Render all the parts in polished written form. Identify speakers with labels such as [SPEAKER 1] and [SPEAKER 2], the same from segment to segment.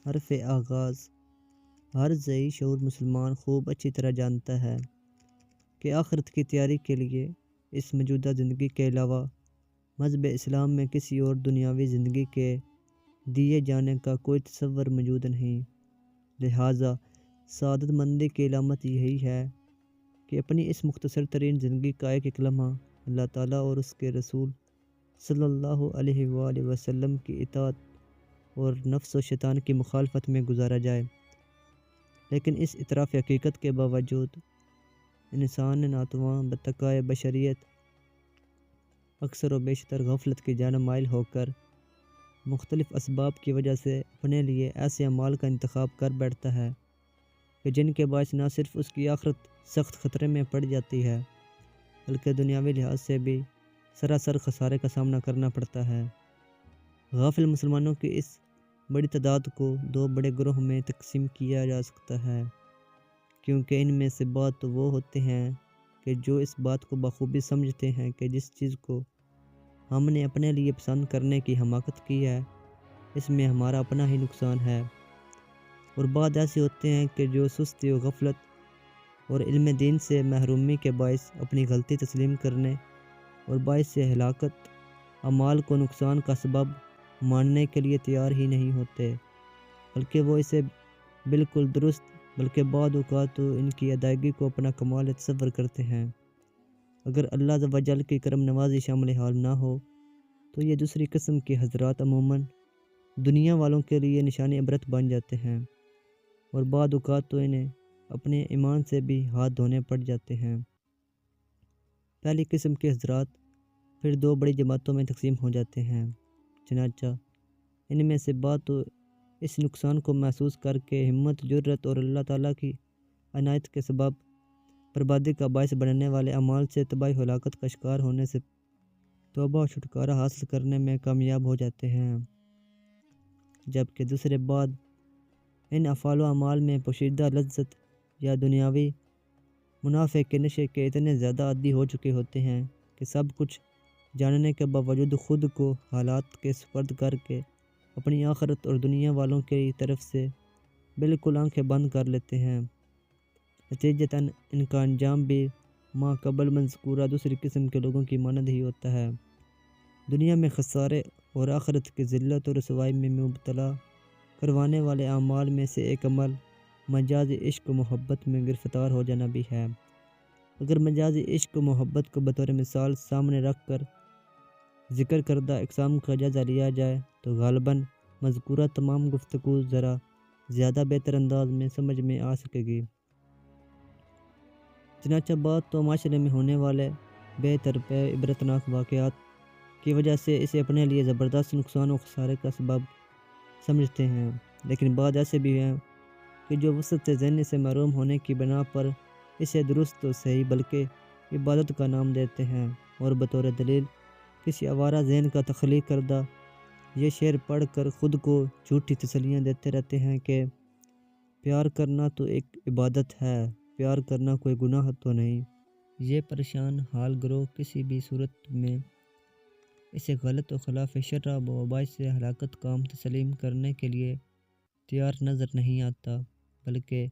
[SPEAKER 1] حرف آغاز۔ ہر ذہی شعور مسلمان خوب اچھی طرح جانتا ہے کہ آخرت کی تیاری کے لیے اس موجودہ زندگی کے علاوہ مذہب اسلام میں کسی اور دنیاوی زندگی کے دیے جانے کا کوئی تصور موجود نہیں۔ لہٰذا سعادت مندی کی علامت یہی ہے کہ اپنی اس مختصر ترین زندگی کا ایک لمحہ اللہ تعالیٰ اور اس کے رسول صلی اللہ علیہ وآلہ وسلم کی اطاعت اور نفس و شیطان کی مخالفت میں گزارا جائے۔ لیکن اس اعتراف حقیقت کے باوجود انسان ناتواں بتقائے بشریت اکثر و بیشتر غفلت کی جانب مائل ہو کر مختلف اسباب کی وجہ سے اپنے لیے ایسے اعمال کا انتخاب کر بیٹھتا ہے کہ جن کے باعث نہ صرف اس کی آخرت سخت خطرے میں پڑ جاتی ہے بلکہ دنیاوی لحاظ سے بھی سراسر خسارے کا سامنا کرنا پڑتا ہے۔ غافل مسلمانوں کی اس بڑی تعداد کو دو بڑے گروہ میں تقسیم کیا جا سکتا ہے، کیونکہ ان میں سے بعض تو وہ ہوتے ہیں کہ جو اس بات کو بخوبی سمجھتے ہیں کہ جس چیز کو ہم نے اپنے لیے پسند کرنے کی حماقت کی ہے اس میں ہمارا اپنا ہی نقصان ہے، اور بعض ایسے ہوتے ہیں کہ جو سستی و غفلت اور علم دین سے محرومی کے باعث اپنی غلطی تسلیم کرنے اور باعث ہلاکت اعمال کو نقصان کا سبب ماننے کے لیے تیار ہی نہیں ہوتے، بلکہ وہ اسے بالکل درست بلکہ بعض اوقات تو ان کی ادائیگی کو اپنا کمال تصور کرتے ہیں۔ اگر اللہ عز و جل کی کرم نوازی شامل حال نہ ہو تو یہ دوسری قسم کے حضرات عموماً دنیا والوں کے لیے نشان عبرت بن جاتے ہیں، اور بعض اوقات تو انہیں اپنے ایمان سے بھی ہاتھ دھونے پڑ جاتے ہیں۔ پہلی قسم کے حضرات پھر دو بڑی جماعتوں میں تقسیم ہو جاتے ہیں، چنانچہ ان میں سے بعض تو اس نقصان کو محسوس کر کے ہمت جرأت اور اللہ تعالیٰ کی عنایت کے سبب بربادی کا باعث بننے والے اعمال سے تباہی و ہلاکت کا شکار ہونے سے توبہ و چھٹکارا حاصل کرنے میں کامیاب ہو جاتے ہیں، جبکہ دوسرے بعض ان افعال و اعمال میں پوشیدہ لذت یا دنیاوی منافع کے نشے کے اتنے زیادہ عادی ہو چکے ہوتے ہیں کہ سب کچھ جاننے کے باوجود خود کو حالات کے سپرد کر کے اپنی آخرت اور دنیا والوں کی طرف سے بالکل آنکھیں بند کر لیتے ہیں۔ نتیجتاً ان کا انجام بھی ما قبل مذکورہ دوسری قسم کے لوگوں کی مانند ہی ہوتا ہے۔ دنیا میں خسارے اور آخرت کی ذلت و رسوائی میں مبتلا کروانے والے اعمال میں سے ایک عمل مجازی عشق و محبت میں گرفتار ہو جانا بھی ہے۔ اگر مجازی عشق و محبت کو بطور مثال سامنے رکھ کر ذکر کردہ اقسام کا جائزہ لیا جائے تو غالباً مذکورہ تمام گفتگو ذرا زیادہ بہتر انداز میں سمجھ میں آ سکے گی۔ چنانچہ بات تو معاشرے میں ہونے والے بے طرفِ عبرتناک واقعات کی وجہ سے اسے اپنے لیے زبردست نقصان و خسارے کا سبب سمجھتے ہیں، لیکن بعض ایسے بھی ہیں کہ جو وسعت ذہنی سے محروم ہونے کی بنا پر اسے درست و صحیح بلکہ عبادت کا نام دیتے ہیں، اور بطور دلیل کسی آوارہ ذہن کا تخلیق کردہ یہ شعر پڑھ کر خود کو جھوٹی تسلیاں دیتے رہتے ہیں کہ پیار کرنا تو ایک عبادت ہے، پیار کرنا کوئی گناہ تو نہیں۔ یہ پریشان حال گروہ کسی بھی صورت میں اسے غلط و خلاف شرع و باعث ہلاکت کام تسلیم کرنے کے لیے تیار نظر نہیں آتا، بلکہ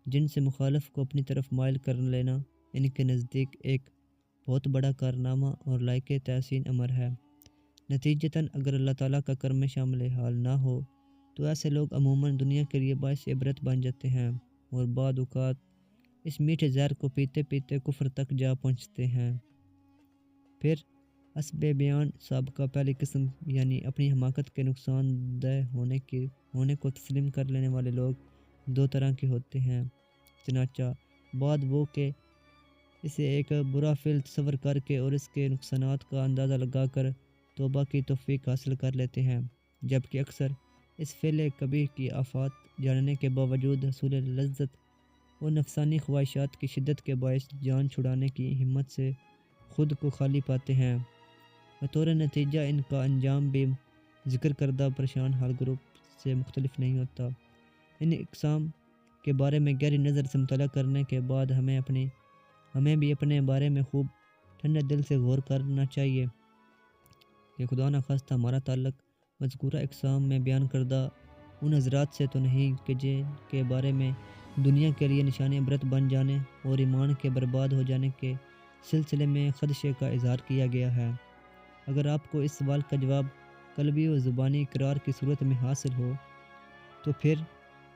[SPEAKER 1] جن سے مخالف کو اپنی طرف مائل کر لینا ان کے نزدیک ایک بہت بڑا کارنامہ اور لائق تحسین امر ہے۔ نتیجتاً اگر اللہ تعالیٰ کا کرم شامل حال نہ ہو تو ایسے لوگ عموماً دنیا کے لیے باعث عبرت بن جاتے ہیں، اور بعض اوقات اس میٹھے زہر کو پیتے پیتے کفر تک جا پہنچتے ہیں۔ پھر حسب بیان سابقہ پہلی قسم یعنی اپنی حماقت کے نقصان دہ ہونے کو تسلیم کر لینے والے لوگ دو طرح کے ہوتے ہیں، چنانچہ بعض وہ کہ اسے ایک برا فعل تصور کر کے اور اس کے نقصانات کا اندازہ لگا کر توبہ کی توفیق حاصل کر لیتے ہیں، جبکہ اکثر اس فعل کبیح کی آفات جاننے کے باوجود حصول لذت اور نفسانی خواہشات کی شدت کے باعث جان چھڑانے کی ہمت سے خود کو خالی پاتے ہیں۔ بطور نتیجہ ان کا انجام بھی ذکر کردہ پریشان حال گروپ سے مختلف نہیں ہوتا۔ ان اقسام کے بارے میں گہری نظر سے مطالعہ کرنے کے بعد ہمیں بھی اپنے بارے میں خوب ٹھنڈے دل سے غور کرنا چاہیے کہ خدا نخواستہ ہمارا تعلق مذکورہ اقسام میں بیان کردہ ان حضرات سے تو نہیں کہ جن کے بارے میں دنیا کے لیے نشان عبرت بن جانے اور ایمان کے برباد ہو جانے کے سلسلے میں خدشے کا اظہار کیا گیا ہے۔ اگر آپ کو اس سوال کا جواب قلبی و زبانی اقرار کی صورت میں حاصل ہو تو پھر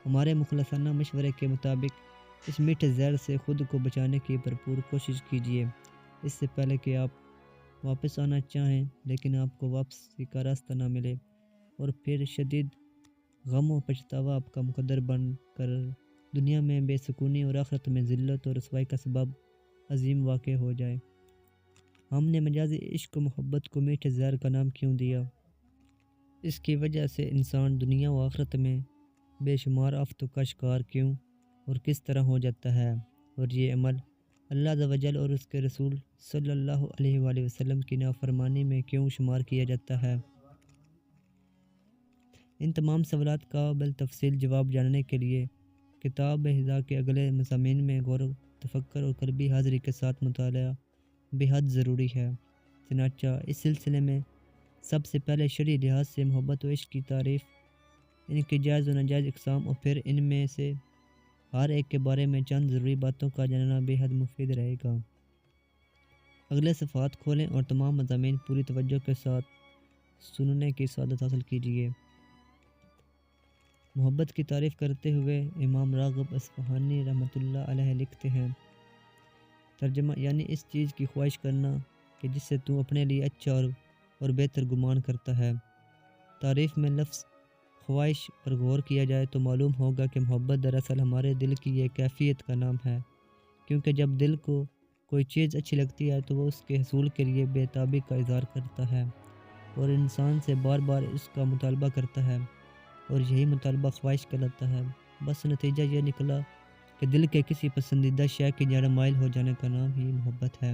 [SPEAKER 1] ہمارے مخلصانہ مشورے کے مطابق اس میٹھے زہر سے خود کو بچانے کی بھرپور کوشش کیجیے، اس سے پہلے کہ آپ واپس آنا چاہیں لیکن آپ کو واپسی کا راستہ نہ ملے اور پھر شدید غم و پچھتاوا آپ کا مقدر بن کر دنیا میں بے سکونی اور آخرت میں ذلت اور رسوائی کا سبب عظیم واقع ہو جائے۔ ہم نے مجازی عشق و محبت کو میٹھے زہر کا نام کیوں دیا؟ اس کی وجہ سے انسان دنیا و آخرت میں بے شمار آفتوں کا شکار کیوں اور کس طرح ہو جاتا ہے، اور یہ عمل اللہ عز و جل اور اس کے رسول صلی اللہ علیہ وآلہ وسلم کی نافرمانی میں کیوں شمار کیا جاتا ہے۔ ان تمام سوالات کا بالتفصیل جواب جاننے کے لیے کتاب ہدا کے اگلے مضامین میں غور و تفکر اور قلبی حاضری کے ساتھ مطالعہ بے حد ضروری ہے۔ چنانچہ اس سلسلے میں سب سے پہلے شرعی لحاظ سے محبت و عشق کی تعریف، ان کی جائز و ناجائز اقسام اور پھر ان میں سے ہر ایک کے بارے میں چند ضروری باتوں کا جاننا بے حد مفید رہے گا۔ اگلے صفحات کھولیں اور تمام مضامین پوری توجہ کے ساتھ سننے کی سعادت حاصل کیجیے۔ محبت کی تعریف کرتے ہوئے امام راغب اصفہانی رحمۃ اللہ علیہ لکھتے ہیں، ترجمہ یعنی اس چیز کی خواہش کرنا کہ جس سے تو اپنے لیے اچھا اور بہتر گمان کرتا ہے۔ تعریف میں لفظ خواہش پر غور کیا جائے تو معلوم ہوگا کہ محبت دراصل ہمارے دل کی یہ کیفیت کا نام ہے، کیونکہ جب دل کو کوئی چیز اچھی لگتی ہے تو وہ اس کے حصول کے لیے بے تابی کا اظہار کرتا ہے اور انسان سے بار بار اس کا مطالبہ کرتا ہے، اور یہی مطالبہ خواہش کہلاتا ہے۔ بس نتیجہ یہ نکلا کہ دل کے کسی پسندیدہ شے کی جانب مائل ہو جانے کا نام ہی محبت ہے۔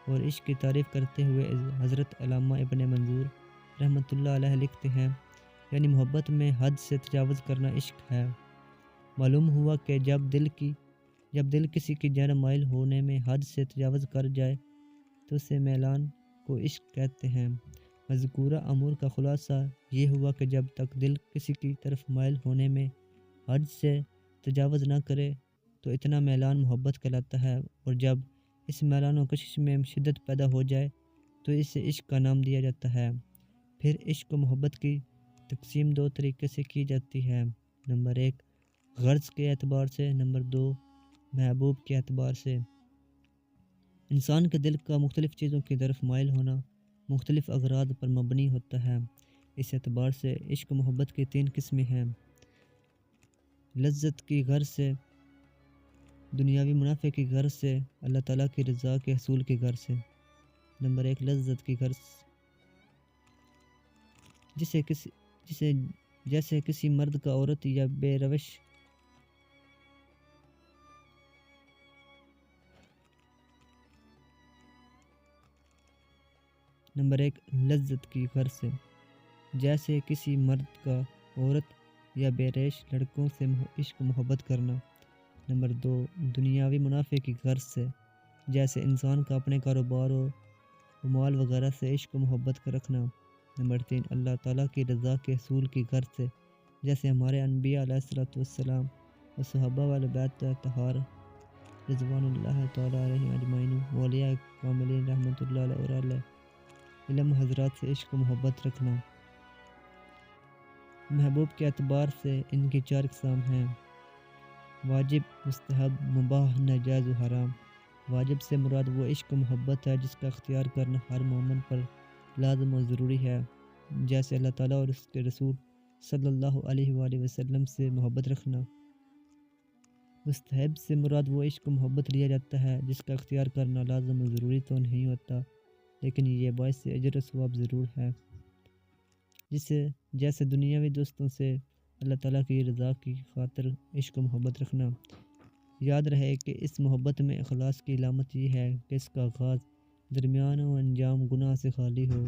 [SPEAKER 1] اور عشق کی تعریف کرتے ہوئے حضرت علامہ ابن منظور رحمۃ اللہ علیہ لکھتے ہیں، یعنی محبت میں حد سے تجاوز کرنا عشق ہے۔ معلوم ہوا کہ جب دل کسی کی جانب مائل ہونے میں حد سے تجاوز کر جائے تو اسے میلان کو عشق کہتے ہیں۔ مذکورہ امور کا خلاصہ یہ ہوا کہ جب تک دل کسی کی طرف مائل ہونے میں حد سے تجاوز نہ کرے تو اتنا میلان محبت کہلاتا ہے، اور جب اس میلان و کشش میں شدت پیدا ہو جائے تو اسے عشق کا نام دیا جاتا ہے۔ پھر عشق و محبت کی تقسیم دو طریقے سے کی جاتی ہے، نمبر 1 غرض کے اعتبار سے، نمبر 2 محبوب کے اعتبار سے۔ انسان کے دل کا مختلف چیزوں کی طرف مائل ہونا مختلف اغراض پر مبنی ہوتا ہے۔ اس اعتبار سے عشق و محبت کی 3 قسمیں ہیں: لذت کی غرض سے، دنیاوی منافع کی غرض سے، اللہ تعالیٰ کی رضا کے حصول کی غرض سے۔ نمبر 1 لذت کی غرض، جیسے کسی مرد کا عورت یا بے روش نمبر 1 لذت کی غرض سے، جیسے کسی مرد کا عورت یا بے ریش لڑکوں سے عشق و محبت کرنا۔ نمبر 2 دنیاوی منافع کی غرض سے، جیسے انسان کا اپنے کاروبار و مال وغیرہ سے عشق و محبت کا رکھنا۔ نمبر 3 اللہ تعالیٰ کی رضا کے حصول کی غرض سے، جیسے ہمارے انبیاء علیہ السلام و صحابہ وال بیت طہار رضوان اللہ تعالیٰ علیہ اجمعین و اولیاء کاملین رحمۃ اللہ علیہ اور علیہ علم حضرات سے عشق و محبت رکھنا۔ محبوب کے اعتبار سے ان کی 4 اقسام ہیں: واجب، مستحب، مباح، ناجائز و حرام۔ واجب سے مراد وہ عشق و محبت ہے جس کا اختیار کرنا ہر مومن پر لازم و ضروری ہے، جیسے اللہ تعالیٰ اور اس کے رسول صلی اللہ علیہ وآلہ وسلم سے محبت رکھنا۔ مستحب سے مراد وہ عشق و محبت لیا جاتا ہے جس کا اختیار کرنا لازم و ضروری تو نہیں ہوتا، لیکن یہ باعث اجر و ثواب ضرور ہے، جیسے دنیاوی دوستوں سے اللہ تعالیٰ کی رضا کی خاطر عشق و محبت رکھنا۔ یاد رہے کہ اس محبت میں اخلاص کی علامت یہ ہے کہ اس کا آغاز، درمیان و انجام گناہ سے خالی ہو۔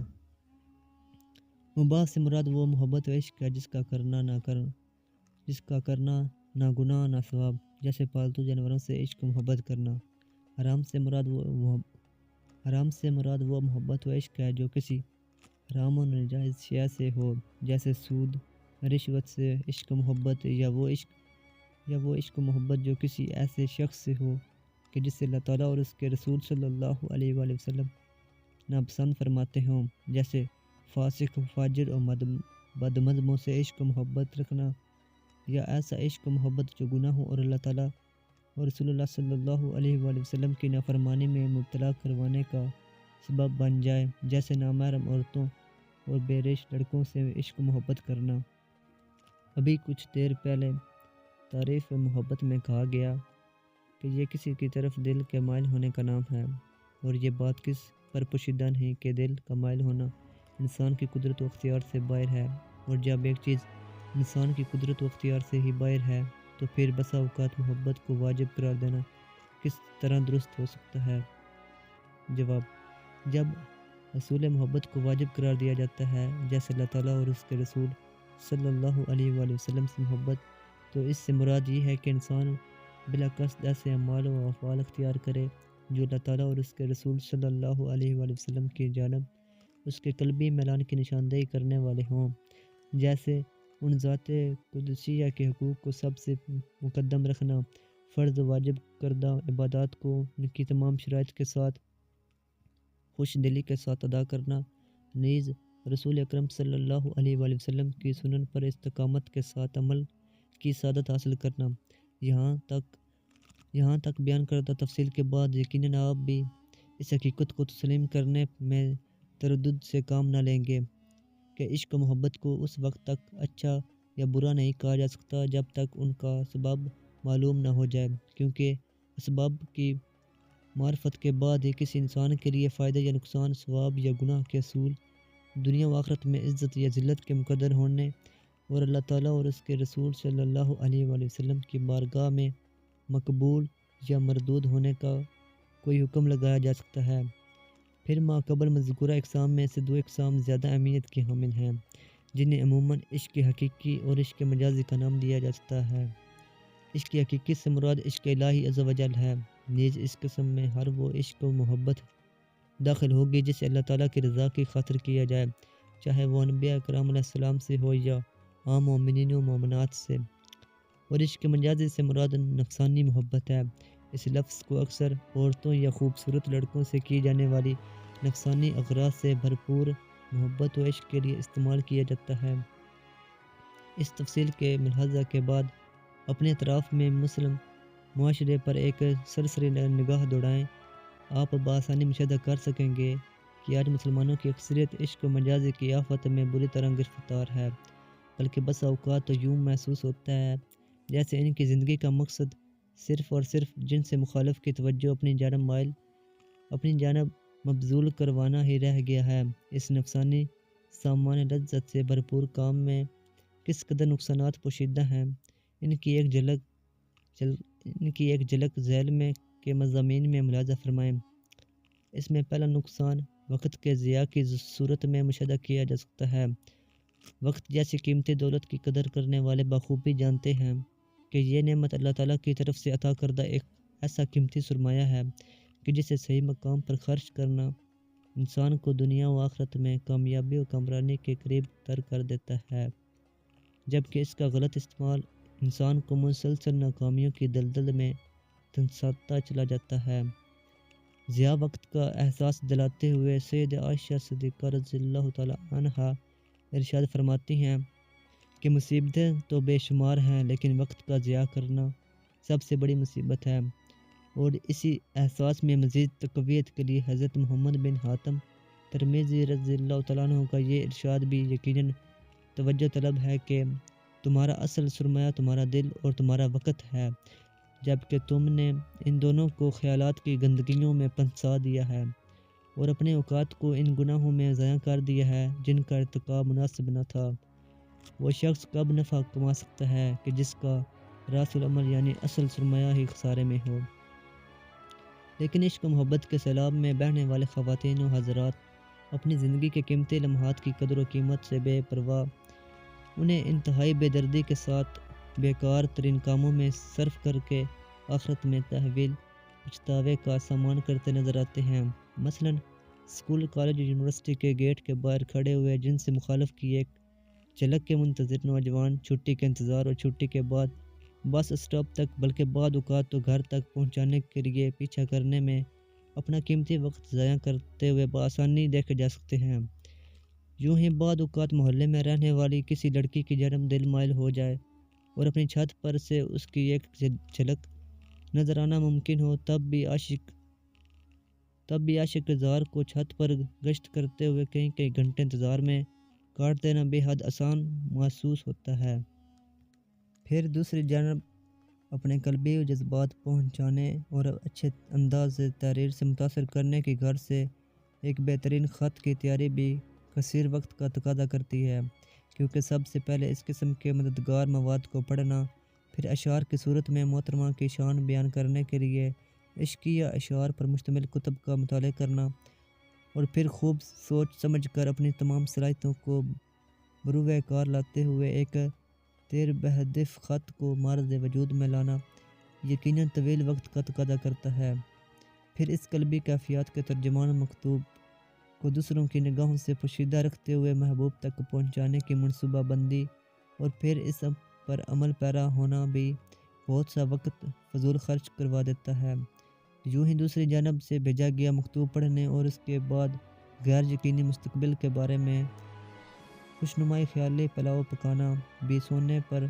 [SPEAKER 1] مباح سے مراد وہ محبت و عشق ہے جس کا کرنا نہ گناہ نہ ثواب، جیسے پالتو جانوروں سے عشق و محبت کرنا۔ حرام سے مراد وہ محبت و عشق ہے جو کسی حرام و ناجائز شے سے ہو، جیسے سود، رشوت سے، عشق و محبت یا وہ عشق و محبت جو کسی ایسے شخص سے ہو کہ جس سے اللہ تعالیٰ اور اس کے رسول صلی اللہ علیہ وآلہ وسلم ناپسند فرماتے ہوں، جیسے فاسق، فاجر اور بدمذہبوں سے عشق و محبت رکھنا، یا ایسا عشق و محبت جو گناہوں اور اللہ تعالیٰ اور رسول اللہ صلی اللہ علیہ وآلہ وسلم کی نافرمانی میں مبتلا کروانے کا سبب بن جائے، جیسے نامحرم عورتوں اور بے رش لڑکوں سے عشق و محبت کرنا۔ ابھی کچھ دیر پہلے تعریف محبت میں کہا گیا کہ یہ کسی کی طرف دل کے مائل ہونے کا نام ہے، اور یہ بات کس پر پوشیدہ نہیں کہ دل کا مائل ہونا انسان کی قدرت و اختیار سے باہر ہے، اور جب ایک چیز انسان کی قدرت و اختیار سے ہی باہر ہے تو پھر بسا اوقات محبت کو واجب قرار دینا کس طرح درست ہو سکتا ہے؟ جواب: جب اصول محبت کو واجب قرار دیا جاتا ہے، جیسے اللہ تعالیٰ اور اس کے رسول صلی اللہ علیہ وآلہ وسلم سے محبت، تو اس سے مراد یہ ہے کہ انسان بلا قصد ایسے اعمال و افعال اختیار کرے جو اللہ تعالیٰ اور اس کے رسول صلی اللہ علیہ وآلہ وسلم کی جانب اس کے قلبی میلان کی نشاندہی کرنے والے ہوں، جیسے ان ذات قدسیہ کے حقوق کو سب سے مقدم رکھنا، فرض واجب کردہ عبادات کو ان کی تمام شرائط کے ساتھ خوش دلی کے ساتھ ادا کرنا، نیز رسول اکرم صلی اللہ علیہ وآلہ وسلم کی سنن پر استقامت کے ساتھ عمل کی سعادت حاصل کرنا۔ یہاں تک بیان کردہ تفصیل کے بعد یقیناً آپ بھی اس حقیقت کو تسلیم کرنے میں تردد سے کام نہ لیں گے کہ عشق و محبت کو اس وقت تک اچھا یا برا نہیں کہا جا سکتا جب تک ان کا سبب معلوم نہ ہو جائے، کیونکہ اسباب کی معرفت کے بعد ہی کسی انسان کے لیے فائدہ یا نقصان، ثواب یا گناہ کے اصول، دنیا و آخرت میں عزت یا ذلت کے مقدر ہونے اور اللہ تعالیٰ اور اس کے رسول صلی اللہ علیہ وآلہ وسلم کی بارگاہ میں مقبول یا مردود ہونے کا کوئی حکم لگایا جا سکتا ہے۔ پھر ما قبل مذکورہ اقسام میں سے دو اقسام زیادہ اہمیت کے حامل ہیں، جنہیں عموماً عشق حقیقی اور عشق مجازی کا نام دیا جاتا ہے۔ عشق حقیقی سے مراد عشق الہی عز و جل ہے، نیز اس قسم میں ہر وہ عشق و محبت داخل ہوگی جسے اللہ تعالیٰ کی رضا کی خاطر کیا جائے، چاہے وہ انبیاء کرام علیہ السلام سے ہو یا عام مومنین و مومنات سے۔ اور عشق مجازی سے مراد نفسانی محبت ہے۔ اس لفظ کو اکثر عورتوں یا خوبصورت لڑکوں سے کی جانے والی نفسانی اغراض سے بھرپور محبت و عشق کے لیے استعمال کیا جاتا ہے۔ اس تفصیل کے ملاحظہ کے بعد اپنے اطراف میں مسلم معاشرے پر ایک سرسری نگاہ دوڑائیں، آپ بآسانی مشاہدہ کر سکیں گے کہ آج مسلمانوں کی اکثریت عشق و مجازی کی آفت میں بری طرح گرفتار ہے، بلکہ بس اوقات تو یوں محسوس ہوتا ہے جیسے ان کی زندگی کا مقصد صرف اور صرف جن سے مخالف کی توجہ اپنی جانب مبذول کروانا ہی رہ گیا ہے۔ اس نفسانی سامان لذت سے بھرپور کام میں کس قدر نقصانات پوشیدہ ہیں، ان کی ایک جھلک ذیل میں کے مضامین میں ملاحظہ فرمائیں۔ اس میں پہلا نقصان وقت کے ضیاع کی صورت میں مشاہدہ کیا جا سکتا ہے۔ وقت جیسی قیمتی دولت کی قدر کرنے والے بخوبی جانتے ہیں کہ یہ نعمت اللہ تعالیٰ کی طرف سے عطا کردہ ایک ایسا قیمتی سرمایہ ہے کہ جسے صحیح مقام پر خرچ کرنا انسان کو دنیا و آخرت میں کامیابی و کامرانی کے قریب تر کر دیتا ہے، جبکہ اس کا غلط استعمال انسان کو مسلسل ناکامیوں کی دلدل میں دھنساتا چلا جاتا ہے۔ ضیاع وقت کا احساس دلاتے ہوئے سید عائشہ صدیقہ رضی اللہ تعالیٰ عنہا ارشاد فرماتی ہیں کہ مصیبتیں تو بے شمار ہیں، لیکن وقت کا ضیاع کرنا سب سے بڑی مصیبت ہے۔ اور اسی احساس میں مزید تقویت کے لیے حضرت محمد بن حاتم ترمذی رضی اللہ تعالیٰ عنہ کا یہ ارشاد بھی یقیناً توجہ طلب ہے کہ تمہارا اصل سرمایہ تمہارا دل اور تمہارا وقت ہے، جبکہ تم نے ان دونوں کو خیالات کی گندگیوں میں پھنسا دیا ہے اور اپنے اوقات کو ان گناہوں میں ضائع کر دیا ہے جن کا ارتکاب مناسب نہ تھا۔ وہ شخص کب نفع کما سکتا ہے کہ جس کا راس العمل یعنی اصل سرمایہ ہی خسارے میں ہو۔ لیکن عشق و محبت کے سیلاب میں بہنے والے خواتین و حضرات اپنی زندگی کے قیمتی لمحات کی قدر و قیمت سے بے پرواہ انہیں انتہائی بے دردی کے ساتھ بیکار ترین کاموں میں صرف کر کے آخرت میں تحویل پچھتاوے کا سامان کرتے نظر آتے ہیں۔ مثلاً اسکول، کالج، یونیورسٹی کے گیٹ کے باہر کھڑے ہوئے جن سے مخالف کی ایک جھلک کے منتظر نوجوان چھٹی کے انتظار اور چھٹی کے بعد بس اسٹاپ تک بلکہ بعض اوقات تو گھر تک پہنچانے کے لیے پیچھا کرنے میں اپنا قیمتی وقت ضائع کرتے ہوئے بآسانی دیکھے جا سکتے ہیں۔ یوں ہی بعض اوقات محلے میں رہنے والی کسی لڑکی کی جنم دل مائل ہو جائے اور اپنی چھت پر سے اس کی ایک جھلک نظر آنا ممکن ہو، تب بھی عاشق زار کو چھت پر گشت کرتے ہوئے کئی گھنٹے انتظار میں کاٹ دینا بے حد آسان محسوس ہوتا ہے۔ پھر دوسری جانب اپنے قلبی جذبات پہنچانے اور اچھے انداز سے تحریر سے متاثر کرنے کی غرض سے ایک بہترین خط کی تیاری بھی کثیر وقت کا تقاضا کرتی ہے، کیونکہ سب سے پہلے اس قسم کے مددگار مواد کو پڑھنا، پھر اشعار کی صورت میں محترمہ کی شان بیان کرنے کے لیے عشقیہ اشعار پر مشتمل کتب کا مطالعہ کرنا، اور پھر خوب سوچ سمجھ کر اپنی تمام صلاحیتوں کو بروئے کار لاتے ہوئے ایک تیر بہدف خط کو معرض وجود میں لانا یقیناً طویل وقت کا تقاضا کرتا ہے۔ پھر اس قلبی کیفیات کے ترجمان مکتوب کو دوسروں کی نگاہوں سے پوشیدہ رکھتے ہوئے محبوب تک پہنچانے کی منصوبہ بندی، اور پھر اس پر عمل پیرا ہونا بھی بہت سا وقت فضول خرچ کروا دیتا ہے۔ یوں ہی دوسری جانب سے بھیجا گیا مکتوب پڑھنے اور اس کے بعد غیر یقینی مستقبل کے بارے میں خوشنمائی خیالی پلاؤ پکانا بھی سونے پر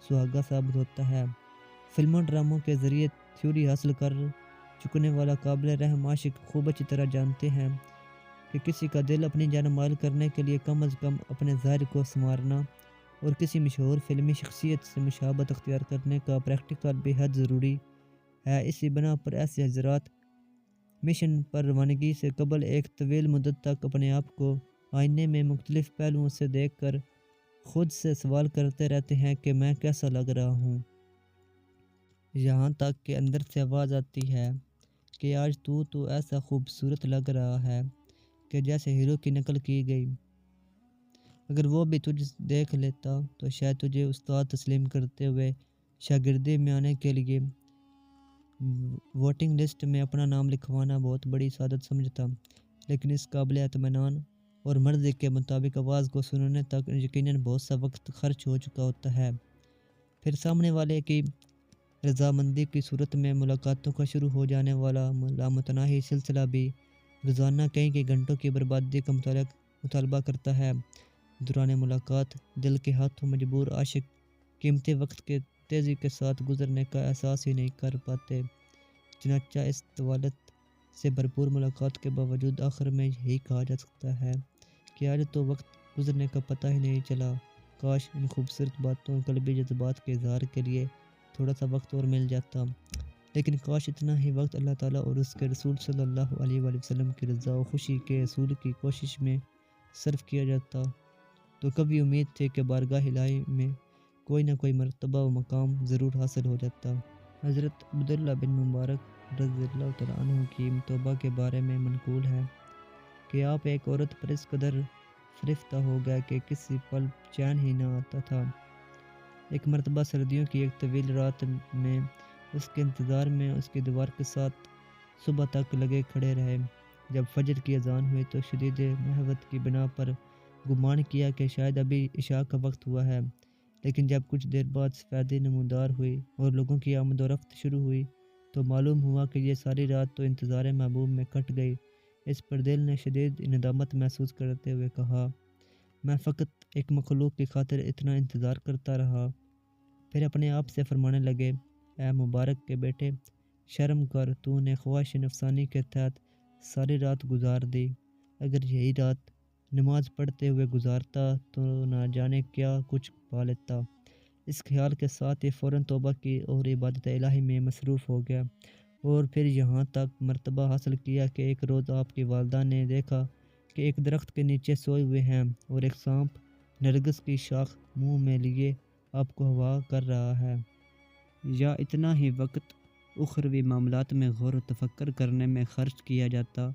[SPEAKER 1] سہاگا ثابت ہوتا ہے۔ فلموں ڈراموں کے ذریعے تھیوری حاصل کر چکنے والا قابل رحم عاشق خوب اچھی طرح جانتے ہیں کہ کسی کا دل اپنی جان مائل کرنے کے لیے کم از کم اپنے ظاہر کو سنوارنا اور کسی مشہور فلمی شخصیت سے مشابہت اختیار کرنے کا پریکٹیکل بے حد ضروری ہے۔ اسی بنا پر ایسے حضرات مشن پر روانگی سے قبل ایک طویل مدت تک اپنے آپ کو آئینے میں مختلف پہلوؤں سے دیکھ کر خود سے سوال کرتے رہتے ہیں کہ میں کیسا لگ رہا ہوں، یہاں تک کہ اندر سے آواز آتی ہے کہ آج تو ایسا خوبصورت لگ رہا ہے کہ جیسے ہیرو کی نقل کی گئی۔ اگر وہ بھی تجھ دیکھ لیتا تو شاید تجھے استاد تسلیم کرتے ہوئے شاگردی میں آنے کے لیے ووٹنگ لسٹ میں اپنا نام لکھوانا بہت بڑی سعادت سمجھتا، لیکن اس قابل اطمینان اور مرضی کے مطابق آواز کو سننے تک یقیناً بہت سا وقت خرچ ہو چکا ہوتا ہے۔ پھر سامنے والے کی رضامندی کی صورت میں ملاقاتوں کا شروع ہو جانے والا لامتناہی سلسلہ بھی روزانہ کئی گھنٹوں کی بربادی کا مطالبہ کرتا ہے۔ دوران ملاقات دل کے ہاتھوں مجبور عاشق قیمتی وقت کے تیزی کے ساتھ گزرنے کا احساس ہی نہیں کر پاتے، چنانچہ اس طوالت سے بھرپور ملاقات کے باوجود آخر میں یہی کہا جا سکتا ہے کہ آج تو وقت گزرنے کا پتہ ہی نہیں چلا، کاش ان خوبصورت باتوں قلبی جذبات کے اظہار کے لیے تھوڑا سا وقت اور مل جاتا، لیکن کاش اتنا ہی وقت اللہ تعالیٰ اور اس کے رسول صلی اللہ علیہ وآلہ وسلم کی رضا و خوشی کے حصول کی کوشش میں صرف کیا جاتا، تو کبھی امید تھی کہ بارگاہ الہی میں کوئی نہ کوئی مرتبہ و مقام ضرور حاصل ہو جاتا۔ حضرت عبداللہ بن مبارک رضی اللہ تعالیٰ عنہ کی توبہ کے بارے میں منقول ہے کہ آپ ایک عورت پر اس قدر فریفتہ ہو گئے کہ کسی پل چین ہی نہ آتا تھا۔ ایک مرتبہ سردیوں کی ایک طویل رات میں اس کے انتظار میں اس کی دیوار کے ساتھ صبح تک لگے کھڑے رہے۔ جب فجر کی اذان ہوئی تو شدید محبت کی بنا پر گمان کیا کہ شاید ابھی عشاء کا وقت ہوا ہے، لیکن جب کچھ دیر بعد سفیدی نمودار ہوئی اور لوگوں کی آمد و رفت شروع ہوئی تو معلوم ہوا کہ یہ ساری رات تو انتظار محبوب میں کٹ گئی۔ اس پر دل نے شدید ندامت محسوس کرتے ہوئے کہا، میں فقط ایک مخلوق کی خاطر اتنا انتظار کرتا رہا۔ پھر اپنے آپ سے فرمانے لگے، اے مبارک کے بیٹے، شرم کر، تو نے خواہش نفسانی کے تحت ساری رات گزار دی، اگر یہی رات نماز پڑھتے ہوئے گزارتا تو نہ جانے کیا کچھ پا لیتا۔ اس خیال کے ساتھ ہی فوراً توبہ کی اور عبادت الہی میں مصروف ہو گیا، اور پھر یہاں تک مرتبہ حاصل کیا کہ ایک روز آپ کی والدہ نے دیکھا کہ ایک درخت کے نیچے سوئے ہوئے ہیں اور ایک سانپ نرگس کی شاخ منہ میں لیے آپ کو ہوا کر رہا ہے۔ یا اتنا ہی وقت اخروی معاملات میں غور و تفکر کرنے میں خرچ کیا جاتا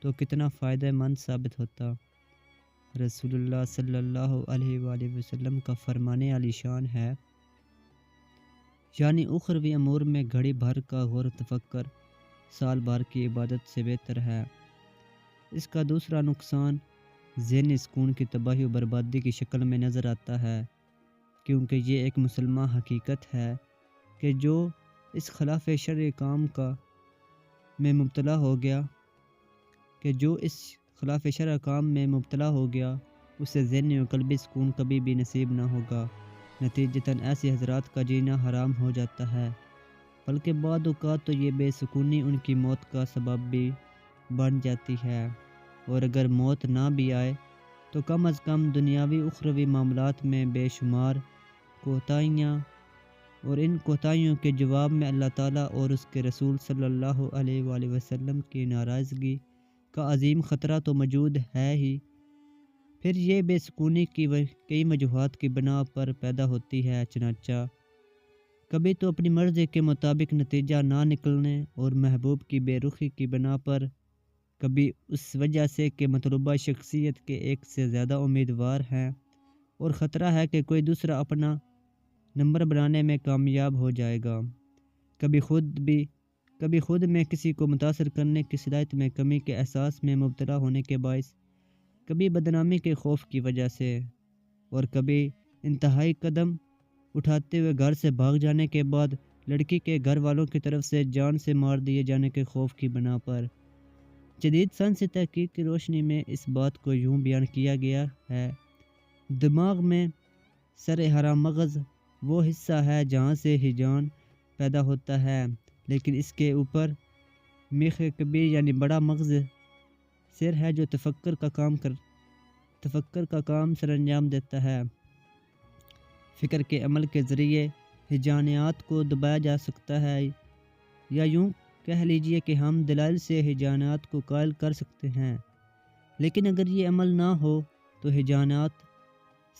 [SPEAKER 1] تو کتنا فائدہ مند ثابت ہوتا۔ رسول اللہ صلی اللہ علیہ وآلہ وسلم کا فرمان عالی شان ہے، یعنی اخروی امور میں گھڑی بھر کا غور و تفکر سال بھر کی عبادت سے بہتر ہے۔ اس کا دوسرا نقصان ذہنی سکون کی تباہی و بربادی کی شکل میں نظر آتا ہے، کیونکہ یہ ایک مسلمہ حقیقت ہے کہ جو اس خلاف شرع کام کا میں مبتلا ہو گیا اسے ذہنی و قلبی سکون کبھی بھی نصیب نہ ہوگا۔ نتیجتاً ایسی حضرات کا جینا حرام ہو جاتا ہے، بلکہ بعض اوقات تو یہ بے سکونی ان کی موت کا سبب بھی بن جاتی ہے، اور اگر موت نہ بھی آئے تو کم از کم دنیاوی اخروی معاملات میں بے شمار کوتاہیاں، اور ان کوتاہیوں کے جواب میں اللہ تعالیٰ اور اس کے رسول صلی اللہ علیہ وآلہ وسلم کی ناراضگی کا عظیم خطرہ تو موجود ہے ہی، پھر یہ بے سکونی کی کئی وجوہات کی بنا پر پیدا ہوتی ہے۔ چنانچہ کبھی تو اپنی مرضی کے مطابق نتیجہ نہ نکلنے اور محبوب کی بے رخی کی بنا پر، کبھی اس وجہ سے کہ مطلوبہ شخصیت کے ایک سے زیادہ امیدوار ہیں اور خطرہ ہے کہ کوئی دوسرا اپنا نمبر بنانے میں کامیاب ہو جائے گا، کبھی خود میں کسی کو متاثر کرنے کی صلاحیت میں کمی کے احساس میں مبتلا ہونے کے باعث، کبھی بدنامی کے خوف کی وجہ سے، اور کبھی انتہائی قدم اٹھاتے ہوئے گھر سے بھاگ جانے کے بعد لڑکی کے گھر والوں کی طرف سے جان سے مار دیے جانے کے خوف کی بنا پر۔ جدید سائنسی تحقیق کی روشنی میں اس بات کو یوں بیان کیا گیا ہے: دماغ میں سر حرام مغز وہ حصہ ہے جہاں سے ہیجان پیدا ہوتا ہے، لیکن اس کے اوپر میخ کبیر یعنی بڑا مغز سر ہے جو تفکر کا کام سر انجام دیتا ہے۔ فکر کے عمل کے ذریعے ہیجانات کو دبایا جا سکتا ہے، یا یوں کہہ لیجئے کہ ہم دلائل سے ہیجانات کو قائل کر سکتے ہیں، لیکن اگر یہ عمل نہ ہو تو ہیجانات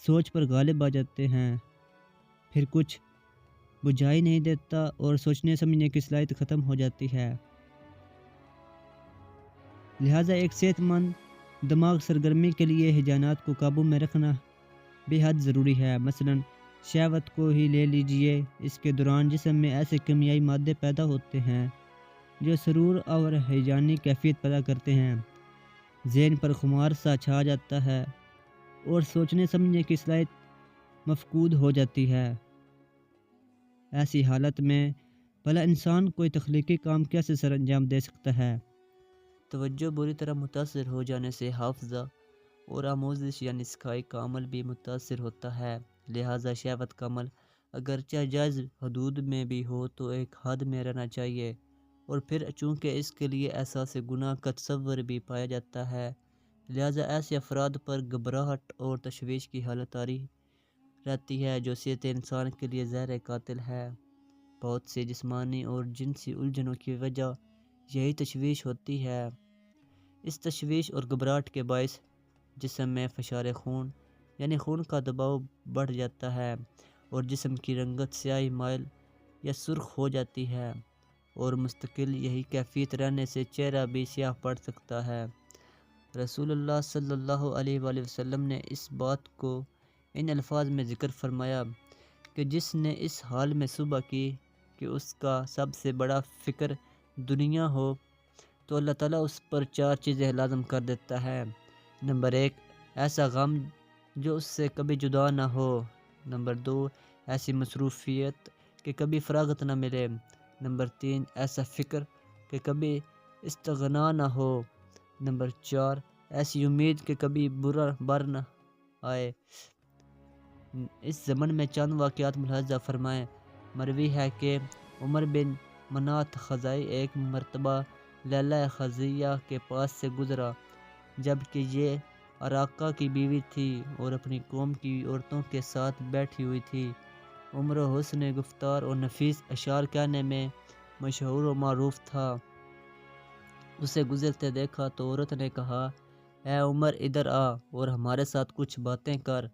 [SPEAKER 1] سوچ پر غالب آ جاتے ہیں، پھر کچھ بجھائی نہیں دیتا اور سوچنے سمجھنے کی صلاحیت ختم ہو جاتی ہے۔ لہٰذا ایک صحت مند دماغ سرگرمی کے لیے ہیجانات کو قابو میں رکھنا بے حد ضروری ہے۔ مثلاً شہوت کو ہی لے لیجئے، اس کے دوران جسم میں ایسے کیمیائی مادے پیدا ہوتے ہیں جو سرور اور ہیجانی کیفیت پیدا کرتے ہیں، ذہن پر خمار سا چھا جاتا ہے اور سوچنے سمجھنے کی صلاحیت مفقود ہو جاتی ہے۔ ایسی حالت میں بھلا انسان کوئی تخلیقی کام کیسے سر انجام دے سکتا ہے؟ توجہ بری طرح متاثر ہو جانے سے حافظہ اور آموزش یعنی سکھائی کا عمل بھی متاثر ہوتا ہے۔ لہٰذا شہوت کا عمل اگرچہ جائز حدود میں بھی ہو تو ایک حد میں رہنا چاہیے، اور پھر چونکہ اس کے لیے احساس گناہ کا تصور بھی پایا جاتا ہے، لہٰذا ایسے افراد پر گھبراہٹ اور تشویش کی حالت طاری رہتی ہے جو صحت انسان کے لیے زہر قاتل ہے۔ بہت سی جسمانی اور جنسی الجھنوں کی وجہ یہی تشویش ہوتی ہے۔ اس تشویش اور گھبراہٹ کے باعث جسم میں فشار خون یعنی خون کا دباؤ بڑھ جاتا ہے، اور جسم کی رنگت سیاہی مائل یا سرخ ہو جاتی ہے، اور مستقل یہی کیفیت رہنے سے چہرہ بھی سیاہ پڑ سکتا ہے۔ رسول اللہ صلی اللہ علیہ وآلہ وسلم نے اس بات کو ان الفاظ میں ذکر فرمایا کہ جس نے اس حال میں صبح کی کہ اس کا سب سے بڑا فکر دنیا ہو تو اللہ تعالیٰ اس پر 4 چیزیں لازم کر دیتا ہے۔ نمبر 1، ایسا غم جو اس سے کبھی جدا نہ ہو۔ نمبر 2، ایسی مصروفیت کہ کبھی فراغت نہ ملے۔ نمبر 3، ایسا فکر کہ کبھی استغنا نہ ہو۔ نمبر 4، ایسی امید کہ کبھی برا بر نہ آئے۔ اس ضمن میں چند واقعات ملاحظہ فرمائیں۔ مروی ہے کہ عمر بن منات خزائی ایک مرتبہ لیلہ خزیہ کے پاس سے گزرا، جبکہ یہ عراقہ کی بیوی تھی اور اپنی قوم کی عورتوں کے ساتھ بیٹھی ہوئی تھی۔ عمر حسن گفتار اور نفیس اشعار کہنے میں مشہور و معروف تھا۔ اسے گزرتے دیکھا تو عورت نے کہا، اے عمر ادھر آ اور ہمارے ساتھ کچھ باتیں کر،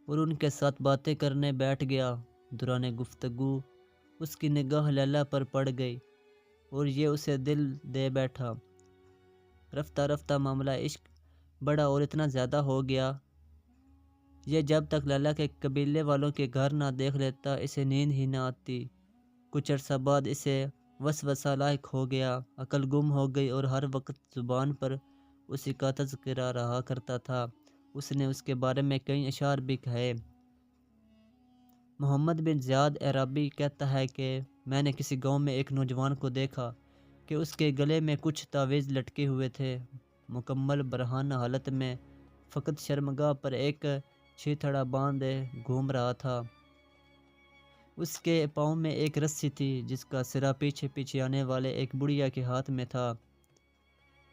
[SPEAKER 1] اور ان کے ساتھ باتیں کرنے بیٹھ گیا۔ دوران گفتگو اس کی نگاہ لیلہ پر پڑ گئی اور یہ اسے دل دے بیٹھا۔ رفتہ رفتہ معاملہ عشق بڑا اور اتنا زیادہ ہو گیا، یہ جب تک لیلہ کے قبیلے والوں کے گھر نہ دیکھ لیتا اسے نیند ہی نہ آتی۔ کچھ عرصہ بعد اسے وسوسہ لاحق ہو گیا، عقل گم ہو گئی اور ہر وقت زبان پر اسی کا تذکرہ رہا کرتا تھا۔ اس نے اس کے بارے میں کئی اشعار بھی کہے۔ محمد بن زیاد عرابی کہتا ہے کہ میں نے کسی گاؤں میں ایک نوجوان کو دیکھا کہ اس کے گلے میں کچھ تعویذ لٹکے ہوئے تھے، مکمل برہنہ حالت میں، فقط شرمگاہ پر ایک چھیتڑا باندھے گھوم رہا تھا۔ اس کے پاؤں میں ایک رسی تھی جس کا سرا پیچھے پیچھے آنے والے ایک بڑھیا کے ہاتھ میں تھا۔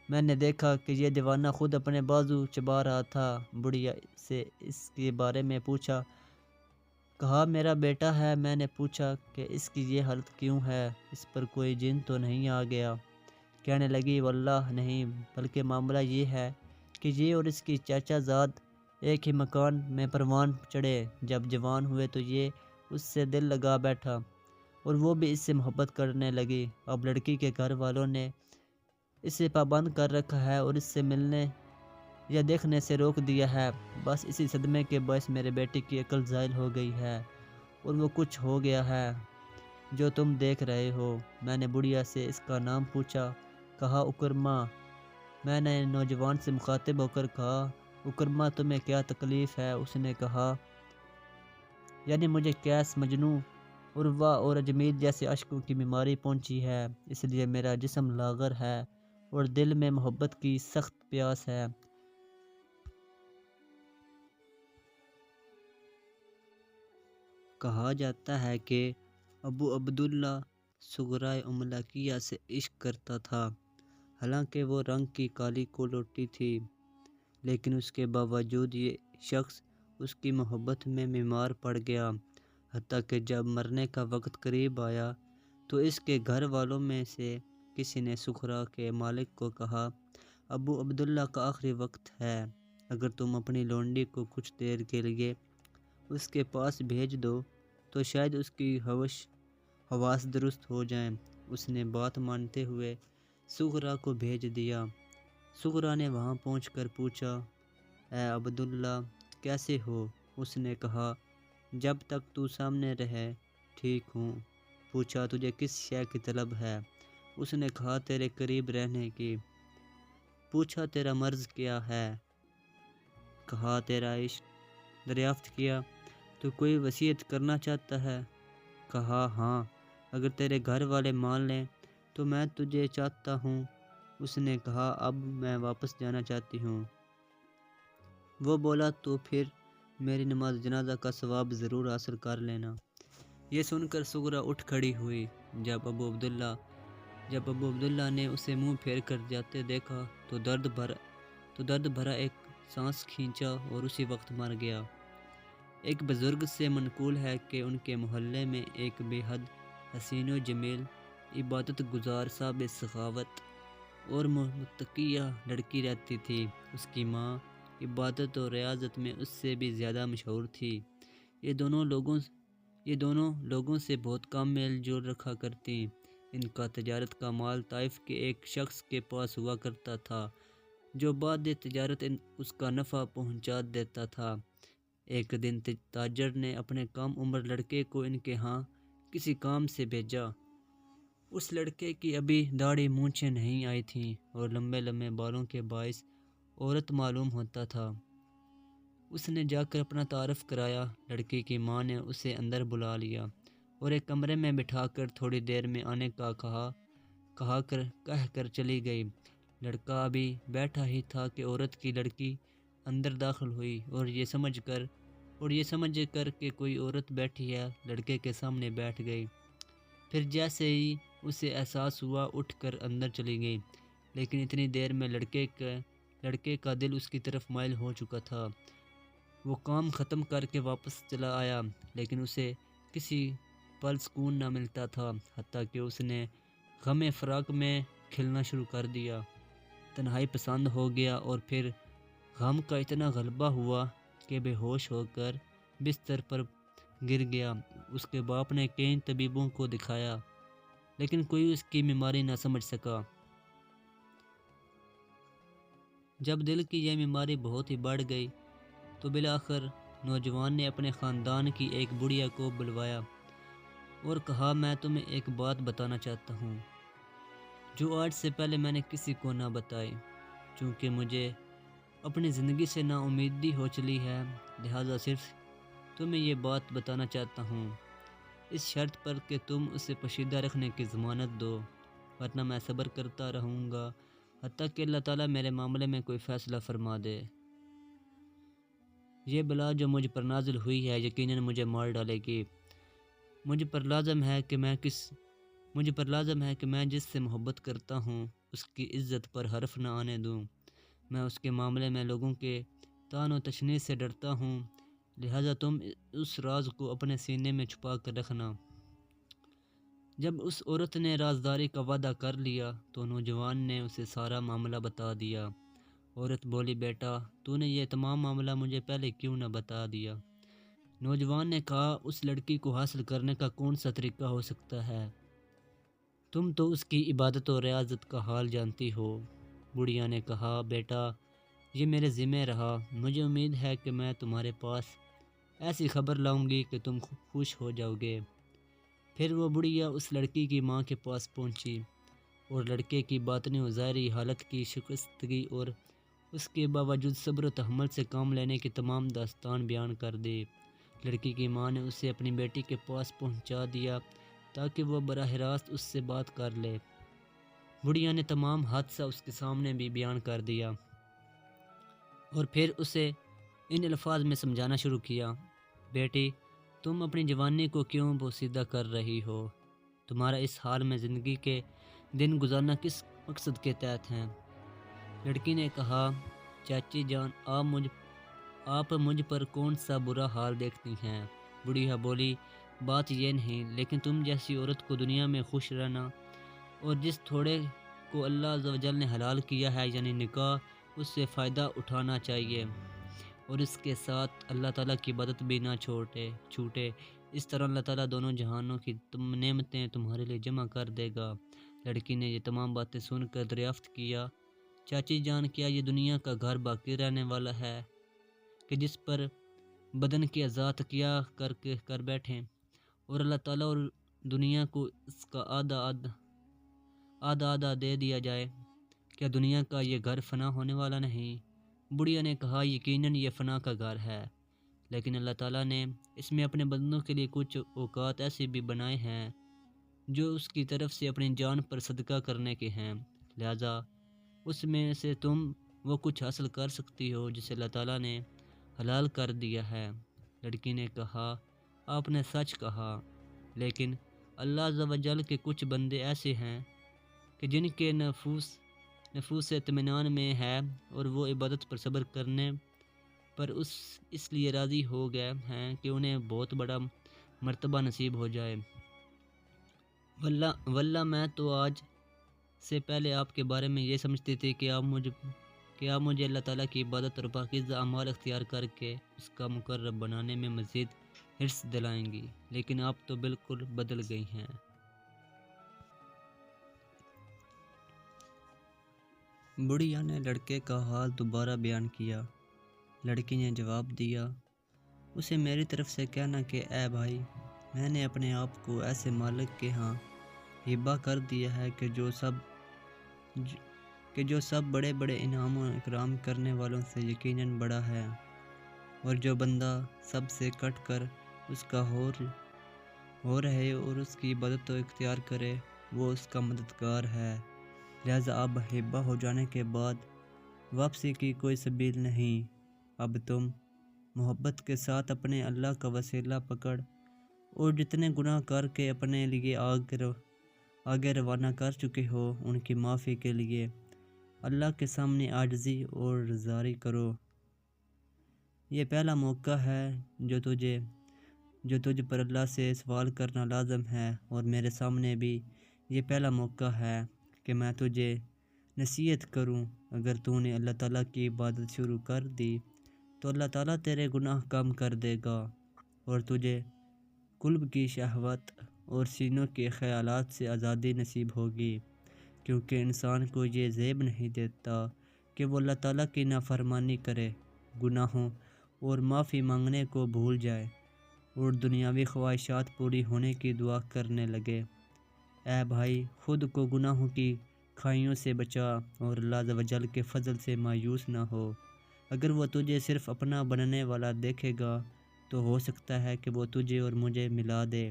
[SPEAKER 1] میں نے دیکھا کہ یہ دیوانہ خود اپنے بازو چبا رہا تھا۔ بڑھیا سے اس کے بارے میں پوچھا، کہا میرا بیٹا ہے۔ میں نے پوچھا کہ اس کی یہ حالت کیوں ہے، اس پر کوئی جن تو نہیں آ گیا؟ کہنے لگی، واللہ نہیں، بلکہ معاملہ یہ ہے کہ یہ اور اس کی چاچا زاد ایک ہی مکان میں پروان چڑھے۔ جب جوان ہوئے تو یہ اس سے دل لگا بیٹھا اور وہ بھی اس سے محبت کرنے لگی۔ اب لڑکی کے گھر والوں نے اسے پابند کر رکھا ہے اور اس سے ملنے یا دیکھنے سے روک دیا ہے۔ بس اسی صدمے کے باعث میرے بیٹے کی عقل زائل ہو گئی ہے اور وہ کچھ ہو گیا ہے جو تم دیکھ رہے ہو۔ میں نے بڑھیا سے اس کا نام پوچھا، کہا اکرما۔ میں نے نوجوان سے مخاطب ہو کر کہا، اکرما تمہیں کیا تکلیف ہے؟ اس نے کہا، یعنی مجھے قیس، مجنوں، عروہ اور اجمیل جیسے عشقوں کی بیماری پہنچی ہے، اس لیے میرا جسم لاغر ہے اور دل میں محبت کی سخت پیاس ہے۔ کہا جاتا ہے کہ ابو عبداللہ صغرائے ملکیہ سے عشق کرتا تھا، حالانکہ وہ رنگ کی کالی کلوٹی تھی، لیکن اس کے باوجود یہ شخص اس کی محبت میں بیمار پڑ گیا، حتیٰ کہ جب مرنے کا وقت قریب آیا تو اس کے گھر والوں میں سے کسی نے صغرا کے مالک کو کہا، ابو عبداللہ کا آخری وقت ہے، اگر تم اپنی لونڈی کو کچھ دیر کے لیے اس کے پاس بھیج دو تو شاید اس کی حواس درست ہو جائیں۔ اس نے بات مانتے ہوئے صغرا کو بھیج دیا۔ صغرا نے وہاں پہنچ کر پوچھا، اے عبداللہ کیسے ہو؟ اس نے کہا، جب تک تو سامنے رہے ٹھیک ہوں۔ پوچھا، تجھے کس شے کی طلب ہے؟ اس نے کہا، تیرے قریب رہنے کی۔ پوچھا، تیرا مرض کیا ہے؟ کہا، تیرا عشق۔ دریافت کیا، تو کوئی وصیت کرنا چاہتا ہے؟ کہا، ہاں، اگر تیرے گھر والے مان لیں تو میں تجھے چاہتا ہوں۔ اس نے کہا، اب میں واپس جانا چاہتی ہوں۔ وہ بولا، تو پھر میری نماز جنازہ کا ثواب ضرور حاصل کر لینا۔ یہ سن کر صغرا اٹھ کھڑی ہوئی۔ جب ابو عبداللہ نے اسے منہ پھیر کر جاتے دیکھا تو درد بھرا ایک سانس کھینچا اور اسی وقت مر گیا۔ ایک بزرگ سے منقول ہے کہ ان کے محلے میں ایک بے حد حسین و جمیل، عبادت گزار، صاحب سخاوت اور متقیہ لڑکی رہتی تھی۔ اس کی ماں عبادت اور ریاضت میں اس سے بھی زیادہ مشہور تھی۔ یہ دونوں لوگوں سے بہت کم میل جول رکھا کرتی۔ ان کا تجارت کا مال طائف کے ایک شخص کے پاس ہوا کرتا تھا جو بعد تجارت اس کا نفع پہنچا دیتا تھا۔ ایک دن تاجر نے اپنے کم عمر لڑکے کو ان کے ہاں کسی کام سے بھیجا۔ اس لڑکے کی ابھی داڑھی مونچھیں نہیں آئی تھیں اور لمبے لمبے بالوں کے باعث عورت معلوم ہوتا تھا۔ اس نے جا کر اپنا تعارف کرایا۔ لڑکی کی ماں نے اسے اندر بلا لیا اور ایک کمرے میں بٹھا کر تھوڑی دیر میں آنے کا کہہ کر چلی گئی۔ لڑکا ابھی بیٹھا ہی تھا کہ عورت کی لڑکی اندر داخل ہوئی اور یہ سمجھ کر کہ کوئی عورت بیٹھی ہے، لڑکے کے سامنے بیٹھ گئی۔ پھر جیسے ہی اسے احساس ہوا اٹھ کر اندر چلی گئی، لیکن اتنی دیر میں لڑکے کا دل اس کی طرف مائل ہو چکا تھا۔ وہ کام ختم کر کے واپس چلا آیا، لیکن اسے کسی پل سکون نہ ملتا تھا، حتیٰ کہ اس نے غم فراق میں کھلنا شروع کر دیا، تنہائی پسند ہو گیا اور پھر غم کا اتنا غلبہ ہوا کہ بے ہوش ہو کر بستر پر گر گیا۔ اس کے باپ نے کئی طبیبوں کو دکھایا، لیکن کوئی اس کی بیماری نہ سمجھ سکا۔ جب دل کی یہ بیماری بہت ہی بڑھ گئی تو بالآخر نوجوان نے اپنے خاندان کی ایک بڑھیا کو بلوایا اور کہا، میں تمہیں ایک بات بتانا چاہتا ہوں جو آج سے پہلے میں نے کسی کو نہ بتائی۔
[SPEAKER 2] چونکہ مجھے اپنی زندگی سے نا امیدی ہو چلی ہے، لہٰذا صرف تمہیں یہ بات بتانا چاہتا ہوں، اس شرط پر کہ تم اسے پوشیدہ رکھنے کی ضمانت دو، ورنہ میں صبر کرتا رہوں گا حتیٰ کہ اللہ تعالیٰ میرے معاملے میں کوئی فیصلہ فرما دے۔ یہ بلا جو مجھ پر نازل ہوئی ہے یقیناً مجھے مار ڈالے گی۔ مجھ پر لازم ہے کہ میں جس سے محبت کرتا ہوں اس کی عزت پر حرف نہ آنے دوں۔ میں اس کے معاملے میں لوگوں کے طعن و تشنیع سے ڈرتا ہوں، لہٰذا تم اس راز کو اپنے سینے میں چھپا کر رکھنا۔ جب اس عورت نے رازداری کا وعدہ کر لیا تو نوجوان نے اسے سارا معاملہ بتا دیا۔ عورت بولی، بیٹا تو نے یہ تمام معاملہ مجھے پہلے کیوں نہ بتا دیا؟ نوجوان نے کہا، اس لڑکی کو حاصل کرنے کا کون سا طریقہ ہو سکتا ہے؟ تم تو اس کی عبادت و ریاضت کا حال جانتی ہو۔ بڑھیا نے کہا، بیٹا یہ میرے ذمہ رہا، مجھے امید ہے کہ میں تمہارے پاس ایسی خبر لاؤں گی کہ تم خوش ہو جاؤ گے۔ پھر وہ بڑھیا اس لڑکی کی ماں کے پاس پہنچی اور لڑکے کی باطنی و ظاہری حالت کی شکستگی اور اس کے باوجود صبر و تحمل سے کام لینے کی تمام داستان بیان کر دی۔ لڑکی کی ماں نے اسے اپنی بیٹی کے پاس پہنچا دیا تاکہ وہ براہ راست اس سے بات کر لے۔ بڑھیا نے تمام حادثہ اس کے سامنے بھی بیان کر دیا اور پھر اسے ان الفاظ میں سمجھانا شروع کیا، بیٹی تم اپنی جوانی کو کیوں پوسیدہ کر رہی ہو؟ تمہارا اس حال میں زندگی کے دن گزارنا کس مقصد کے تحت ہیں؟ لڑکی نے کہا، چاچی جان آپ مجھ پر کون سا برا حال دیکھتی ہیں؟ بڑھیا بولی، بات یہ نہیں، لیکن تم جیسی عورت کو دنیا میں خوش رہنا اور جس تھوڑے کو اللہ عز و جل نے حلال کیا ہے یعنی نکاح، اس سے فائدہ اٹھانا چاہیے اور اس کے ساتھ اللہ تعالیٰ کی عبادت بھی نہ چھوٹے۔ اس طرح اللہ تعالیٰ دونوں جہانوں کی نعمتیں تمہارے لیے جمع کر دے گا۔ لڑکی نے یہ تمام باتیں سن کر دریافت کیا، چاچی جان کیا یہ دنیا کا گھر باقی رہنے والا ہے کہ جس پر بدن کی اعضاء تکیہ کر بیٹھیں اور اللہ تعالیٰ اور دنیا کو اس کا آدھا دے دیا جائے؟ کیا دنیا کا یہ گھر فنا ہونے والا نہیں؟ بڑھیا نے کہا، یقیناً یہ فنا کا گھر ہے، لیکن اللہ تعالیٰ نے اس میں اپنے بندوں کے لیے کچھ اوقات ایسے بھی بنائے ہیں جو اس کی طرف سے اپنی جان پر صدقہ کرنے کے ہیں، لہٰذا اس میں سے تم وہ کچھ حاصل کر سکتی ہو جسے اللہ تعالیٰ نے حلال کر دیا ہے۔ لڑکی نے کہا، آپ نے سچ کہا، لیکن اللہ عز و جل کے کچھ بندے ایسے ہیں کہ جن کے نفوس اطمینان میں ہے اور وہ عبادت پر صبر کرنے پر اس لیے راضی ہو گئے ہیں کہ انہیں بہت بڑا مرتبہ نصیب ہو جائے۔ واللہ میں تو آج سے پہلے آپ کے بارے میں یہ سمجھتی تھی کہ آپ مجھے اللہ تعالیٰ کی عبادت اور پاکیزہ اعمال اختیار کر کے اس کا مقرب بنانے میں مزید حرص دلائیں گی، لیکن آپ تو بالکل بدل گئی ہیں۔
[SPEAKER 1] بڑھیا نے لڑکے کا حال دوبارہ بیان کیا۔ لڑکی نے جواب دیا، اسے میری طرف سے کہنا کہ اے بھائی، میں نے اپنے آپ کو ایسے مالک کے ہاں ہبہ کر دیا ہے کہ جو سب بڑے بڑے انعام و اکرام کرنے والوں سے یقیناً بڑا ہے، اور جو بندہ سب سے کٹ کر اس کا ہو رہے اور اس کی عبادت و اختیار کرے وہ اس کا مددگار ہے، لہذا اب ہبہ ہو جانے کے بعد واپسی کی کوئی سبیل نہیں۔ اب تم محبت کے ساتھ اپنے اللہ کا وسیلہ پکڑ اور جتنے گناہ کر کے اپنے لیے آگے روانہ کر چکے ہو ان کی معافی کے لیے اللہ کے سامنے عاجزی اور زاری کرو۔ یہ پہلا موقع ہے جو تجھ پر اللہ سے سوال کرنا لازم ہے، اور میرے سامنے بھی یہ پہلا موقع ہے کہ میں تجھے نصیحت کروں۔ اگر تو نے اللہ تعالیٰ کی عبادت شروع کر دی تو اللہ تعالیٰ تیرے گناہ کم کر دے گا اور تجھے قلب کی شہوت اور سینوں کے خیالات سے آزادی نصیب ہوگی، کیونکہ انسان کو یہ زیب نہیں دیتا کہ وہ اللہ تعالیٰ کی نافرمانی کرے، گناہوں اور معافی مانگنے کو بھول جائے اور دنیاوی خواہشات پوری ہونے کی دعا کرنے لگے۔ اے بھائی، خود کو گناہوں کی
[SPEAKER 2] کھائیوں سے بچا اور اللہ عز و جل کے فضل سے مایوس نہ ہو۔ اگر وہ تجھے صرف اپنا بننے والا دیکھے گا تو ہو سکتا ہے کہ وہ تجھے اور مجھے ملا دے۔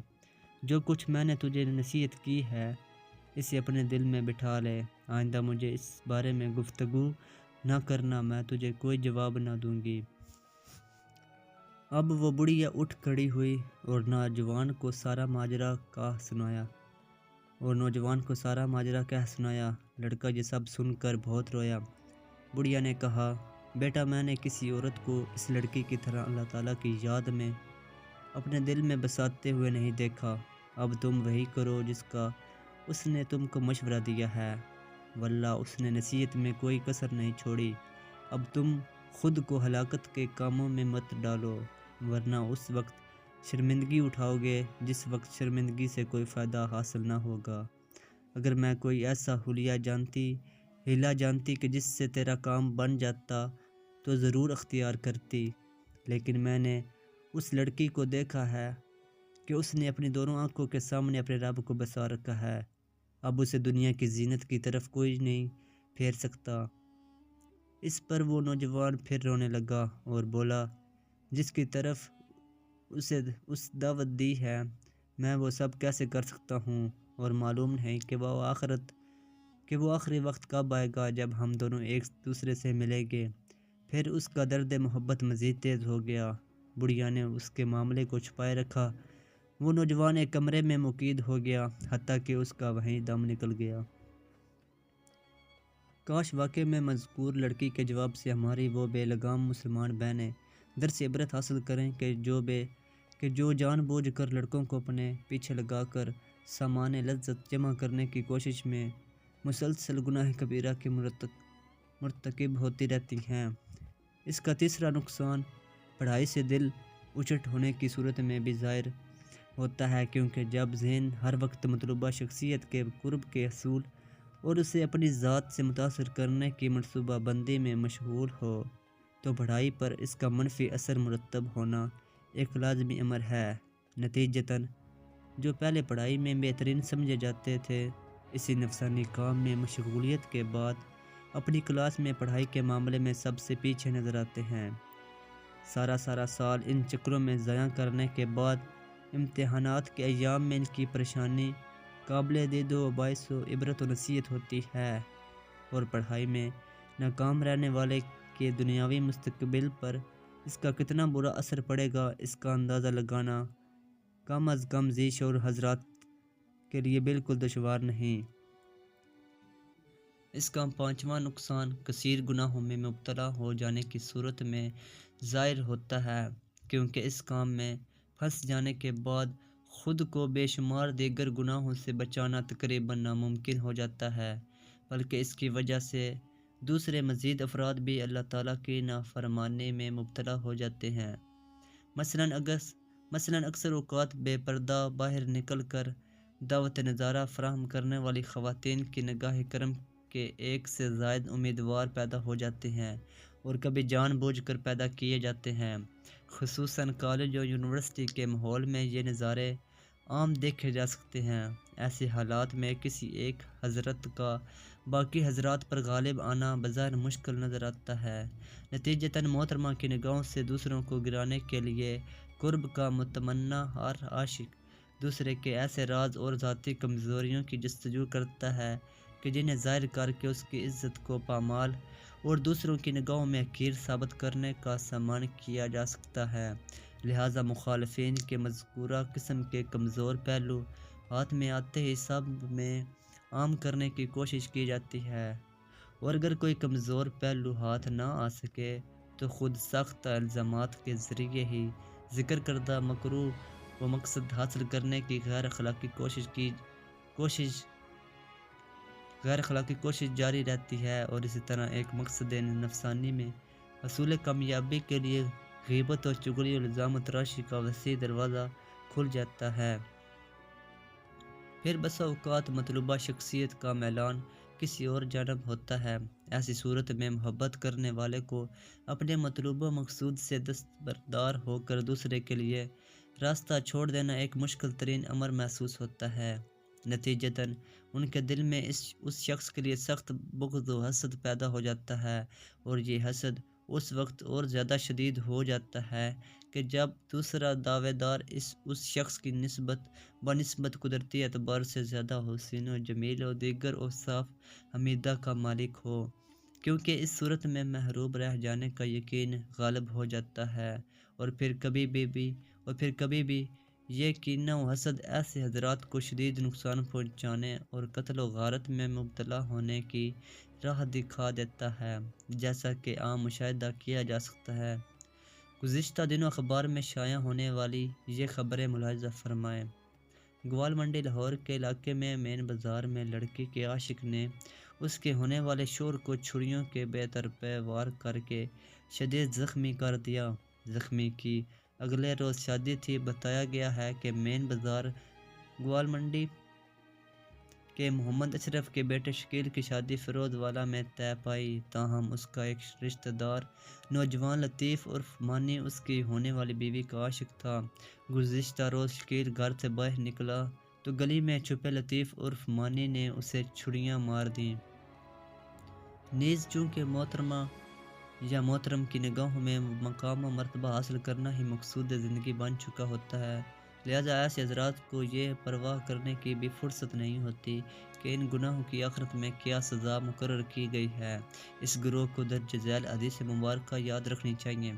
[SPEAKER 2] جو کچھ میں نے تجھے نصیحت کی ہے اسے اپنے دل میں بٹھا لے، آئندہ مجھے اس بارے میں گفتگو نہ کرنا، میں تجھے کوئی جواب نہ دوں گی۔ اب وہ بڑھیا اٹھ کھڑی ہوئی اور نوجوان کو سارا ماجرا کہہ سنایا۔ لڑکا یہ سب سن کر بہت رویا۔ بڑھیا نے کہا، بیٹا میں نے کسی عورت کو اس لڑکی کی طرح اللہ تعالیٰ کی یاد میں اپنے دل میں بساتے ہوئے نہیں دیکھا۔ اب تم وہی کرو جس کا اس نے تم کو مشورہ دیا ہے، واللہ اس نے نصیحت میں کوئی کسر نہیں چھوڑی۔ اب تم خود کو ہلاکت کے کاموں میں مت ڈالو، ورنہ اس وقت شرمندگی اٹھاؤ گے جس وقت شرمندگی سے کوئی فائدہ حاصل نہ ہوگا۔ اگر میں کوئی ایسا ہیلا جانتی کہ جس سے تیرا کام بن جاتا تو ضرور اختیار کرتی، لیکن میں نے اس لڑکی کو دیکھا ہے کہ اس نے اپنی دونوں آنکھوں کے سامنے اپنے رب کو بسا رکھا ہے، اب اسے دنیا کی زینت کی طرف کوئی نہیں پھیر سکتا۔ اس پر وہ نوجوان پھر رونے لگا اور بولا، جس کی طرف اسے اس دعوت دی ہے میں وہ سب کیسے کر سکتا ہوں، اور معلوم نہیں کہ وہ آخری وقت کب آئے گا جب ہم دونوں ایک دوسرے سے ملیں گے۔ پھر اس کا درد محبت مزید تیز ہو گیا۔ بڑھیا نے اس کے معاملے کو چھپائے رکھا۔ وہ نوجوان ایک کمرے میں مقید ہو گیا حتیٰ کہ اس کا وہیں دم نکل گیا۔ کاش واقعے میں مذکور لڑکی کے جواب سے ہماری وہ بے لگام مسلمان بہنیں درس عبرت حاصل کریں کہ جو جان بوجھ کر لڑکوں کو اپنے پیچھے لگا کر سامان لذت جمع کرنے کی کوشش میں مسلسل گناہ کبیرہ کے مرتکب ہوتی رہتی ہیں۔ اس کا تیسرا نقصان پڑھائی سے دل اچٹ ہونے کی صورت میں بھی ظاہر ہوتا ہے، کیونکہ جب ذہن ہر وقت مطلوبہ شخصیت کے قرب کے حصول اور اسے اپنی ذات سے متاثر کرنے کی منصوبہ بندی میں مشغول ہو تو پڑھائی پر اس کا منفی اثر مرتب ہونا ایک لازمی امر ہے۔ نتیجتاً جو پہلے پڑھائی میں بہترین سمجھے جاتے تھے، اسی نفسانی کام میں مشغولیت کے بعد اپنی کلاس میں پڑھائی کے معاملے میں سب سے پیچھے نظر آتے ہیں۔ سارا سال ان چکروں میں ضائع کرنے کے بعد امتحانات کے ایام میں ان کی پریشانی قابل دید و باعث و عبرت و نصیحت ہوتی ہے، اور پڑھائی میں ناکام رہنے والے کے دنیاوی مستقبل پر اس کا کتنا برا اثر پڑے گا اس کا اندازہ لگانا کم از کم ذی شعور حضرات کے لیے بالکل دشوار نہیں۔ اس کا پانچواں نقصان کثیر گناہوں میں مبتلا ہو جانے کی صورت میں ظاہر ہوتا ہے، کیونکہ اس کام میں پھنس جانے کے بعد خود کو بے شمار دیگر گناہوں سے بچانا تقریباً ناممکن ہو جاتا ہے، بلکہ اس کی وجہ سے دوسرے مزید افراد بھی اللہ تعالیٰ کی نافرمانی میں مبتلا ہو جاتے ہیں۔ مثلاً اکثر اوقات بے پردہ باہر نکل کر دعوت نظارہ فراہم کرنے والی خواتین کی نگاہ کرم کے ایک سے زائد امیدوار پیدا ہو جاتے ہیں، اور کبھی جان بوجھ کر پیدا کیے جاتے ہیں۔ خصوصاً کالج اور یونیورسٹی کے ماحول میں یہ نظارے عام دیکھے جا سکتے ہیں۔ ایسے حالات میں کسی ایک حضرت کا باقی حضرات پر غالب آنا بظاہر مشکل نظر آتا ہے۔ نتیجتاً محترمہ کی نگاہوں سے دوسروں کو گرانے کے لیے قرب کا متمنا ہر عاشق دوسرے کے ایسے راز اور ذاتی کمزوریوں کی جستجو کرتا ہے کہ جنہیں ظاہر کر کے اس کی عزت کو پامال اور دوسروں کی نگاہوں میں حقیر ثابت کرنے کا سامان کیا جا سکتا ہے۔ لہٰذا مخالفین کے مذکورہ قسم کے کمزور پہلو ہاتھ میں آتے ہی سب میں عام کرنے کی کوشش کی جاتی ہے، اور اگر کوئی کمزور پہلو ہاتھ نہ آ سکے تو خود سخت الزامات کے ذریعے ہی ذکر کردہ مکروہ و مقصد حاصل کرنے کی غیر اخلاقی کوشش جاری رہتی ہے، اور اسی طرح ایک مقصد نفسانی میں حصول کامیابی کے لیے غیبت اور چغلی اور الزام تراشی کا وسیع دروازہ کھل جاتا ہے۔ پھر بسا اوقات مطلوبہ شخصیت کا میلان کسی اور جانب ہوتا ہے۔ ایسی صورت میں محبت کرنے والے کو اپنے مطلوبہ مقصود سے دستبردار ہو کر دوسرے کے لیے راستہ چھوڑ دینا ایک مشکل ترین امر محسوس ہوتا ہے۔ نتیجتاً ان کے دل میں اس شخص کے لیے سخت بغض و حسد پیدا ہو جاتا ہے، اور یہ حسد اس وقت اور زیادہ شدید ہو جاتا ہے کہ جب دوسرا دعوے دار اس شخص کی بنسبت قدرتی اعتبار سے زیادہ حسین و جمیل و دیگر اوصاف حمیدہ کا مالک ہو، کیونکہ اس صورت میں محروم رہ جانے کا یقین غالب ہو جاتا ہے، اور پھر کبھی بھی یہ کینہ و حسد ایسے حضرات کو شدید نقصان پہنچانے اور قتل و غارت میں مبتلا ہونے کی راہ دکھا دیتا ہے، جیسا کہ عام مشاہدہ کیا جا سکتا ہے۔ گزشتہ دنوں اخبار میں شائع ہونے والی یہ خبریں ملاحظہ فرمائیں۔ گوال منڈی لاہور کے علاقے میں مین بازار میں لڑکی کے عاشق نے اس کے ہونے والے شوہر کو چھریوں کے بے ترپے وار کر کے شدید زخمی کر دیا۔ زخمی کی اگلے روز شادی تھی۔ بتایا گیا ہے کہ مین بازار گوال منڈی کہ محمد اشرف کے بیٹے شکیل کی شادی فیروز والا میں طے پائی، تاہم اس کا ایک رشتہ دار نوجوان لطیف عرف مانی اس کی ہونے والی بیوی کا عاشق تھا۔ گزشتہ روز شکیل گھر سے باہر نکلا تو گلی میں چھپے لطیف عرف مانی نے اسے چھریاں مار دیں۔ نیز چونکہ محترمہ یا محترم کی نگاہوں میں مقام و مرتبہ حاصل کرنا ہی مقصود زندگی بن چکا ہوتا ہے، لہذا ایسے حضرات کو یہ پرواہ کرنے کی بھی فرصت نہیں ہوتی کہ ان گناہوں کی آخرت میں کیا سزا مقرر کی گئی ہے۔ اس گروہ کو درج ذیل حدیث مبارکہ یاد رکھنی چاہیے۔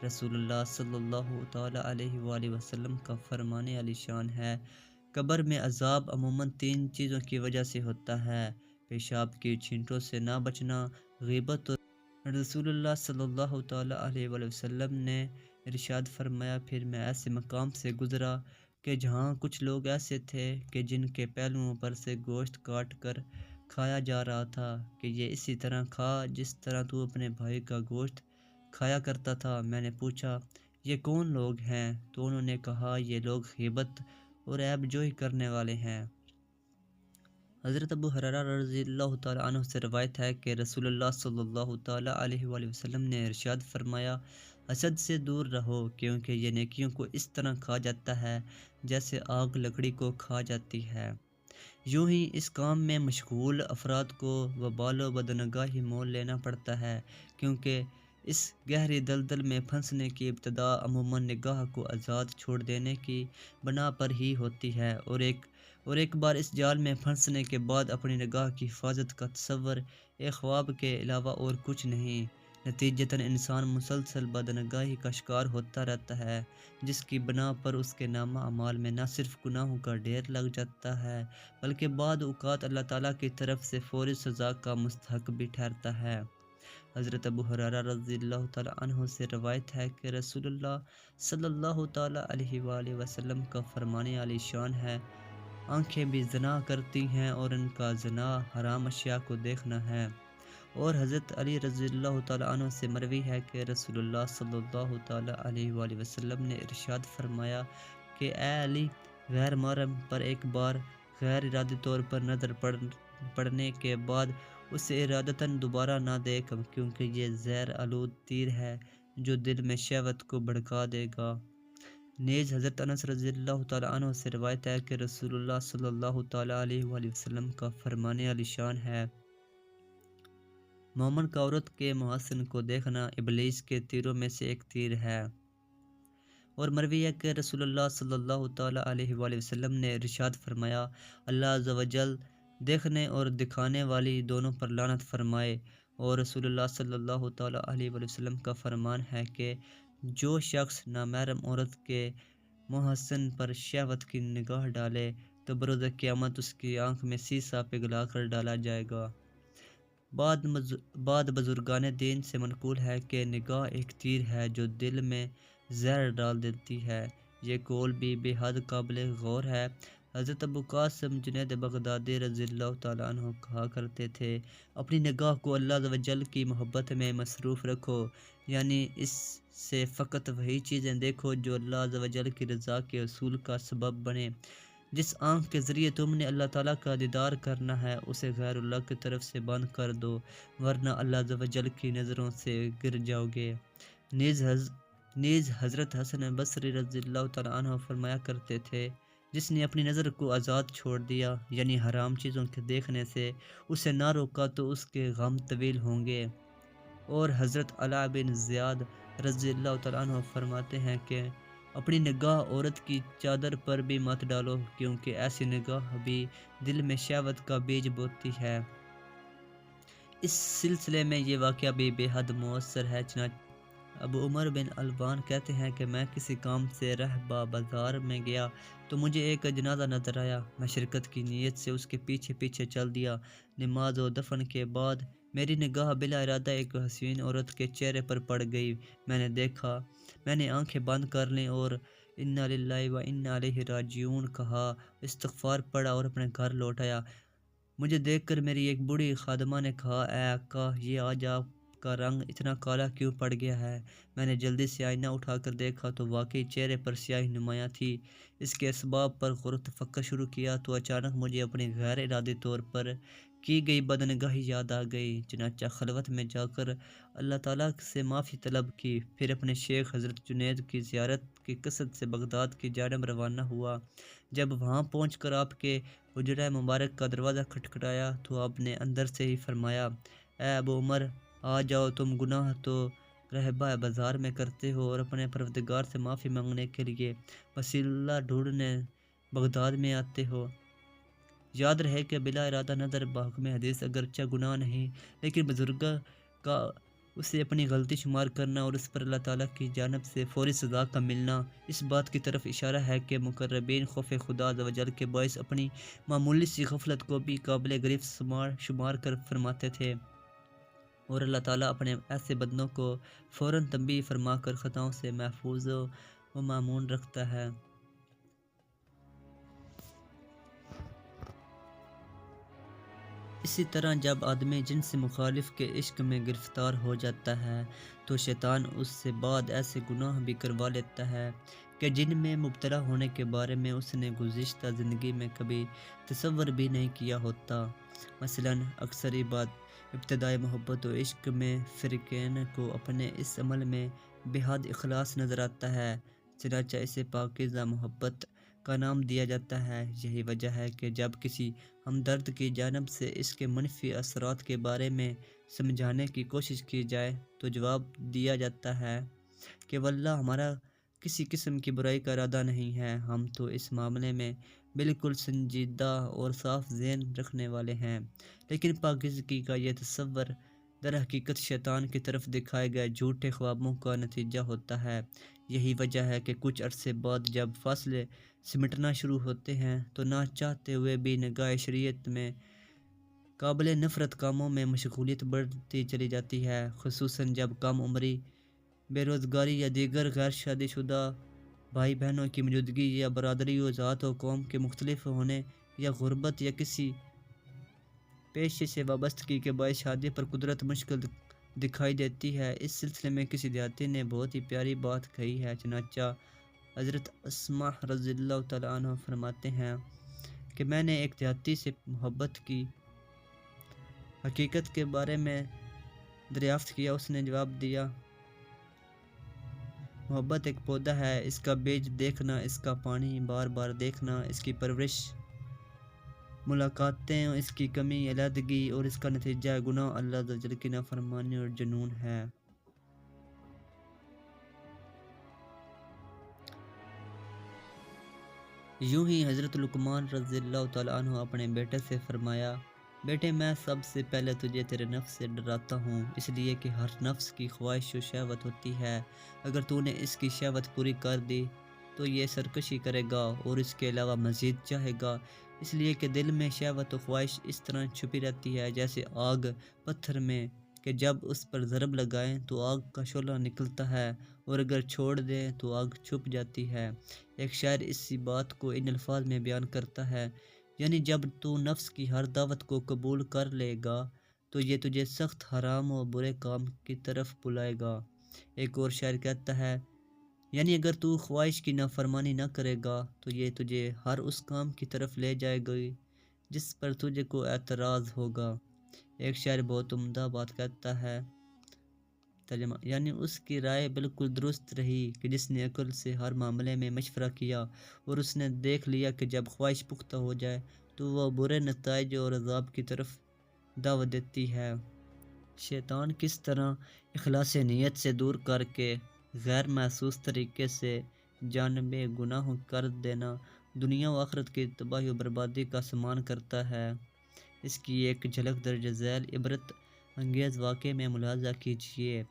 [SPEAKER 2] رسول اللہ صلی اللہ تعالیٰ علیہ وآلہ وسلم کا فرمان علی شان ہے، قبر میں عذاب عموماً 3 چیزوں کی وجہ سے ہوتا ہے: پیشاب کی چھینٹوں سے نہ بچنا، غیبت اور رسول اللہ صلی اللہ تعالیٰ علیہ وآلہ وسلم نے ارشاد فرمایا، پھر میں ایسے مقام سے گزرا کہ جہاں کچھ لوگ ایسے تھے کہ جن کے پہلوؤں پر سے گوشت کاٹ کر کھایا جا رہا تھا کہ یہ اسی طرح کھا جس طرح تو اپنے بھائی کا گوشت کھایا کرتا تھا۔ میں نے پوچھا، یہ کون لوگ ہیں؟ تو انہوں نے کہا، یہ لوگ غیبت اور عیب جوئی کرنے والے ہیں۔ حضرت ابو ہریرہ رضی اللہ تعالیٰ عنہ سے روایت ہے کہ رسول اللہ صلی اللہ تعالیٰ علیہ وآلہ وسلم نے ارشاد فرمایا، حسد سے دور رہو، کیونکہ یہ نیکیوں کو اس طرح کھا جاتا ہے جیسے آگ لکڑی کو کھا جاتی ہے۔ یوں ہی اس کام میں مشغول افراد کو وبال و بدنگاہی مول لینا پڑتا ہے، کیونکہ اس گہری دلدل میں پھنسنے کی ابتدا عموماً نگاہ کو آزاد چھوڑ دینے کی بنا پر ہی ہوتی ہے، اور ایک بار اس جال میں پھنسنے کے بعد اپنی نگاہ کی حفاظت کا تصور ایک خواب کے علاوہ اور کچھ نہیں۔ نتیجتاً انسان مسلسل بدنگاہی کا شکار ہوتا رہتا ہے، جس کی بنا پر اس کے نامہ اعمال میں نہ صرف گناہوں کا ڈھیر لگ جاتا ہے بلکہ بعض اوقات اللہ تعالیٰ کی طرف سے فوری سزا کا مستحق بھی ٹھہرتا ہے۔ حضرت ابو ہریرہ رضی اللہ تعالیٰ عنہ سے روایت ہے کہ رسول اللہ صلی اللہ تعالیٰ علیہ وآلہ وسلم کا فرمان علی شان ہے، آنکھیں بھی زنا کرتی ہیں اور ان کا زنا حرام اشیاء کو دیکھنا ہے۔ اور حضرت علی رضی اللہ تعالیٰ عنہ سے مروی ہے کہ رسول اللہ صلی اللہ تعالیٰ علیہ وآلہ وسلم نے ارشاد فرمایا کہ اے علی، غیر محرم پر ایک بار غیر ارادی طور پر نظر پڑنے کے بعد اسے ارادتاً دوبارہ نہ دیکھ، کیونکہ یہ زہر آلود تیر ہے جو دل میں شہوت کو بھڑکا دے گا۔ نیز حضرت انس رضی اللہ تعالیٰ عنہ سے روایت ہے کہ رسول اللہ صلی اللہ تعالیٰ علیہ وآلہ وسلم کا فرمان علی شان ہے، مومن کا عورت کے محسن کو دیکھنا ابلیس کے تیروں میں سے ایک تیر ہے۔ اور مروی ہے کہ رسول اللہ صلی اللہ تعالیٰ علیہ وآلہ وسلم نے ارشاد فرمایا، اللہ عز و جل دیکھنے اور دکھانے والی دونوں پر لعنت فرمائے۔ اور رسول اللہ صلی اللہ تعالیٰ علیہ وآلہ وسلم کا فرمان ہے کہ جو شخص نامحرم عورت کے محسن پر شہوت کی نگاہ ڈالے تو بروز قیامت اس کی آنکھ میں سیسا پگھلا کر ڈالا جائے گا۔ بعد بزرگان دین سے منقول ہے کہ نگاہ ایک تیر ہے جو دل میں زہر ڈال دیتی ہے۔ یہ قول بھی بے حد قابل غور ہے۔ حضرت ابو قاسم جنید بغدادی رضی اللہ تعالیٰ عنہ کہا کرتے تھے، اپنی نگاہ کو اللہ عز و جل کی محبت میں مصروف رکھو، یعنی اس سے فقط وہی چیزیں دیکھو جو اللہ عز و جل کی رضا کے حصول کا سبب بنے۔ جس آنکھ کے ذریعے تم نے اللہ تعالیٰ کا دیدار کرنا ہے اسے غیر اللہ کی طرف سے بند کر دو، ورنہ اللہ عز و جل کی نظروں سے گر جاؤ گے۔ نیز حضرت حسن بصری رضی اللہ تعالیٰ عنہ فرمایا کرتے تھے، جس نے اپنی نظر کو آزاد چھوڑ دیا یعنی حرام چیزوں کے دیکھنے سے اسے نہ روکا تو اس کے غم طویل ہوں گے۔ اور حضرت علاء بن زیاد رضی اللہ تعالیٰ عنہ فرماتے ہیں کہ اپنی نگاہ عورت کی چادر پر بھی مت ڈالو کیونکہ ایسی نگاہ بھی دل میں شہوت کا بیج بوتی ہے۔ اس سلسلے میں یہ واقعہ بھی بے حد مؤثر ہے۔ چنانچہ ابو عمر بن البان کہتے ہیں کہ میں کسی کام سے رہبہ بازار میں گیا تو مجھے ایک جنازہ نظر آیا۔ میں شرکت کی نیت سے اس کے پیچھے پیچھے چل دیا۔ نماز و دفن کے بعد میری نگاہ بلا ارادہ ایک حسین عورت کے چہرے پر پڑ گئی۔ میں نے دیکھا، میں نے آنکھیں بند کر لیں اور انا للہ و انا الیہ راجعون کہا، استغفار پڑھا اور اپنے گھر لوٹ آیا۔ مجھے دیکھ کر میری ایک بوڑھی خادمہ نے کہا، اے آقا، یہ آج آپ کا رنگ اتنا کالا کیوں پڑ گیا ہے؟ میں نے جلدی سے آئینہ اٹھا کر دیکھا تو واقعی چہرے پر سیاہی نمایاں تھی۔ اس کے اسباب پر غور و تفکر شروع کیا تو اچانک مجھے اپنی غیر ارادی طور پر کی گئی بدنگاہی یاد آ گئی۔ چنانچہ خلوت میں جا کر اللہ تعالیٰ سے معافی طلب کی، پھر اپنے شیخ حضرت جنید کی زیارت کی قصد سے بغداد کی جانب روانہ ہوا۔ جب وہاں پہنچ کر آپ کے حجرہ مبارک کا دروازہ کھٹکھٹایا تو آپ نے اندر سے ہی فرمایا، اے ابو عمر، آ جاؤ، تم گناہ تو رہبہ بازار میں کرتے ہو اور اپنے پروردگار سے معافی مانگنے کے لیے وسیلہ ڈھونڈنے بغداد میں آتے ہو۔ یاد رہے کہ بلا ارادہ نظر بحکم حدیث اگرچہ گناہ نہیں لیکن بزرگ کا اسے اپنی غلطی شمار کرنا اور اس پر اللہ تعالیٰ کی جانب سے فوری سزا کا ملنا اس بات کی طرف اشارہ ہے کہ مقربین خوف خدا عز و جل کے باعث اپنی معمولی سی غفلت کو بھی قابل گرفت شمار کر فرماتے تھے، اور اللہ تعالیٰ اپنے ایسے بندوں کو فوراً تنبیہ فرما کر خطاؤں سے محفوظ و مامون رکھتا ہے۔ اسی طرح جب آدمی جنس مخالف کے عشق میں گرفتار ہو جاتا ہے تو شیطان اس سے بعد ایسے گناہ بھی کروا لیتا ہے کہ جن میں مبتلا ہونے کے بارے میں اس نے گزشتہ زندگی میں کبھی تصور بھی نہیں کیا ہوتا۔ مثلاً اکثر بات ابتدائی محبت و عشق میں فرقین کو اپنے اس عمل میں بے حد اخلاص نظر آتا ہے، چنانچہ اسے پاکیزہ محبت کا نام دیا جاتا ہے۔ یہی وجہ ہے کہ جب کسی ہمدرد کی جانب سے اس کے منفی اثرات کے بارے میں سمجھانے کی کوشش کی جائے تو جواب دیا جاتا ہے کہ واللہ ہمارا کسی قسم کی برائی کا ارادہ نہیں ہے، ہم تو اس معاملے میں بالکل سنجیدہ اور صاف ذہن رکھنے والے ہیں۔ لیکن پاکیزگی کا یہ تصور در حقیقت شیطان کی طرف دکھائے گئے جھوٹے خوابوں کا نتیجہ ہوتا ہے۔ یہی وجہ ہے کہ کچھ عرصے بعد جب فاصلے سمٹنا شروع ہوتے ہیں تو نہ چاہتے ہوئے بھی نگاہ شریعت میں قابل نفرت کاموں میں مشغولیت بڑھتی چلی جاتی ہے، خصوصاً جب کم عمری، بے روزگاری یا دیگر غیر شادی شدہ بھائی بہنوں کی موجودگی یا برادری و ذات و قوم کے مختلف ہونے یا غربت یا کسی پیشے سے وابستگی کے باعث شادی پر قدرت مشکل دکھائی دیتی ہے۔ اس سلسلے میں کسی دیہاتی نے بہت ہی پیاری بات کہی ہے۔ چنانچہ حضرت اسماء رضی اللہ تعالیٰ عنہ فرماتے ہیں کہ میں نے ایک دیہاتی سے محبت کی حقیقت کے بارے میں دریافت کیا۔ اس نے جواب دیا، محبت ایک پودا ہے، اس کا بیج دیکھنا، اس کا پانی بار بار دیکھنا، اس کی پرورش، ملاقاتیں، اس کی کمی علیحدگی اور اس کا نتیجہ گناہ، اللہ عز و جل کی نافرمانی اور جنون ہے۔ یوں ہی حضرت لقمان رضی اللہ تعالیٰ عنہ اپنے بیٹے سے فرمایا، بیٹے میں سب سے پہلے تجھے تیرے نفس سے ڈراتا ہوں، اس لیے کہ ہر نفس کی خواہش و شہوت ہوتی ہے، اگر تو نے اس کی شہوت پوری کر دی تو یہ سرکشی کرے گا اور اس کے علاوہ مزید چاہے گا، اس لیے کہ دل میں شہوت و خواہش اس طرح چھپی رہتی ہے جیسے آگ پتھر میں کہ جب اس پر ضرب لگائیں تو آگ کا شعلہ نکلتا ہے اور اگر چھوڑ دیں تو آگ چھپ جاتی ہے۔ ایک شاعر اسی بات کو ان الفاظ میں بیان کرتا ہے، یعنی جب تو نفس کی ہر دعوت کو قبول کر لے گا تو یہ تجھے سخت حرام و برے کام کی طرف بلائے گا۔ ایک اور شاعر کہتا ہے، یعنی اگر تو خواہش کی نافرمانی نہ کرے گا تو یہ تجھے ہر اس کام کی طرف لے جائے گی جس پر تجھے کو اعتراض ہوگا۔ ایک شاعر بہت عمدہ بات کہتا ہے، ترجمہ یعنی اس کی رائے بالکل درست رہی کہ جس نے عقل سے ہر معاملے میں مشورہ کیا اور اس نے دیکھ لیا کہ جب خواہش پختہ ہو جائے تو وہ برے نتائج اور عذاب کی طرف دعوت دیتی ہے۔ شیطان کس طرح اخلاص نیت سے دور کر کے غیر محسوس طریقے سے جانب گناہ کر دینا دنیا و آخرت کی تباہی و بربادی کا سامان کرتا ہے، اس کی ایک جھلک درج ذیل عبرت انگیز واقعے میں ملاحظہ کیجیے۔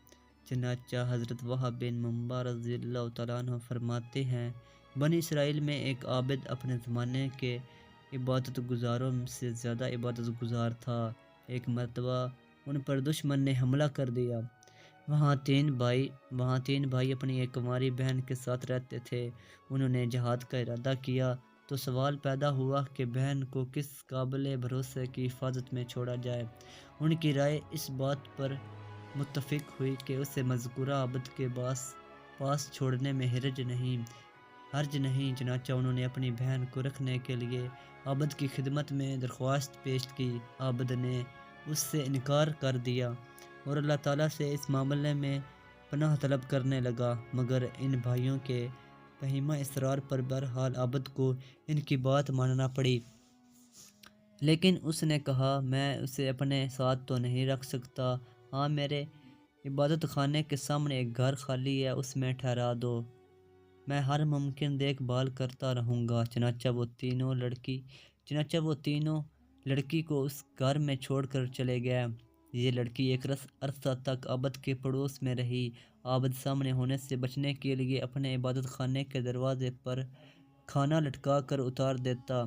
[SPEAKER 2] چنانچہ حضرت وہب بن منبع رضی اللہ تعالیٰ عنہ فرماتے ہیں، بنی اسرائیل میں ایک عابد اپنے زمانے کے عبادت گزاروں سے زیادہ عبادت گزار تھا۔ ایک مرتبہ ان پر دشمن نے حملہ کر دیا۔ وہاں تین بھائی اپنی ایک کنواری بہن کے ساتھ رہتے تھے۔ انہوں نے جہاد کا ارادہ کیا تو سوال پیدا ہوا کہ بہن کو کس قابل بھروسے کی حفاظت میں چھوڑا جائے۔ ان کی رائے اس بات پر متفق ہوئی کہ اسے مذکورہ عابد کے پاس چھوڑنے میں حرج نہیں، چنانچہ انہوں نے اپنی بہن کو رکھنے کے لیے عابد کی خدمت میں درخواست پیش کی۔ عابد نے اس سے انکار کر دیا اور اللہ تعالیٰ سے اس معاملے میں پناہ طلب کرنے لگا، مگر ان بھائیوں کے فہیمہ اصرار پر بہرحال عابد کو ان کی بات ماننا پڑی۔ لیکن اس نے کہا، میں اسے اپنے ساتھ تو نہیں رکھ سکتا، ہاں میرے عبادت خانے کے سامنے ایک گھر خالی ہے، اس میں ٹھہرا دو، میں ہر ممکن دیکھ بھال کرتا رہوں گا۔ چنانچہ وہ تینوں لڑکی کو اس گھر میں چھوڑ کر چلے گئے۔ یہ لڑکی ایک عرصہ تک عابد کے پڑوس میں رہی۔ عابد سامنے ہونے سے بچنے کے لیے اپنے عبادت خانے کے دروازے پر کھانا لٹکا کر اتار دیتا،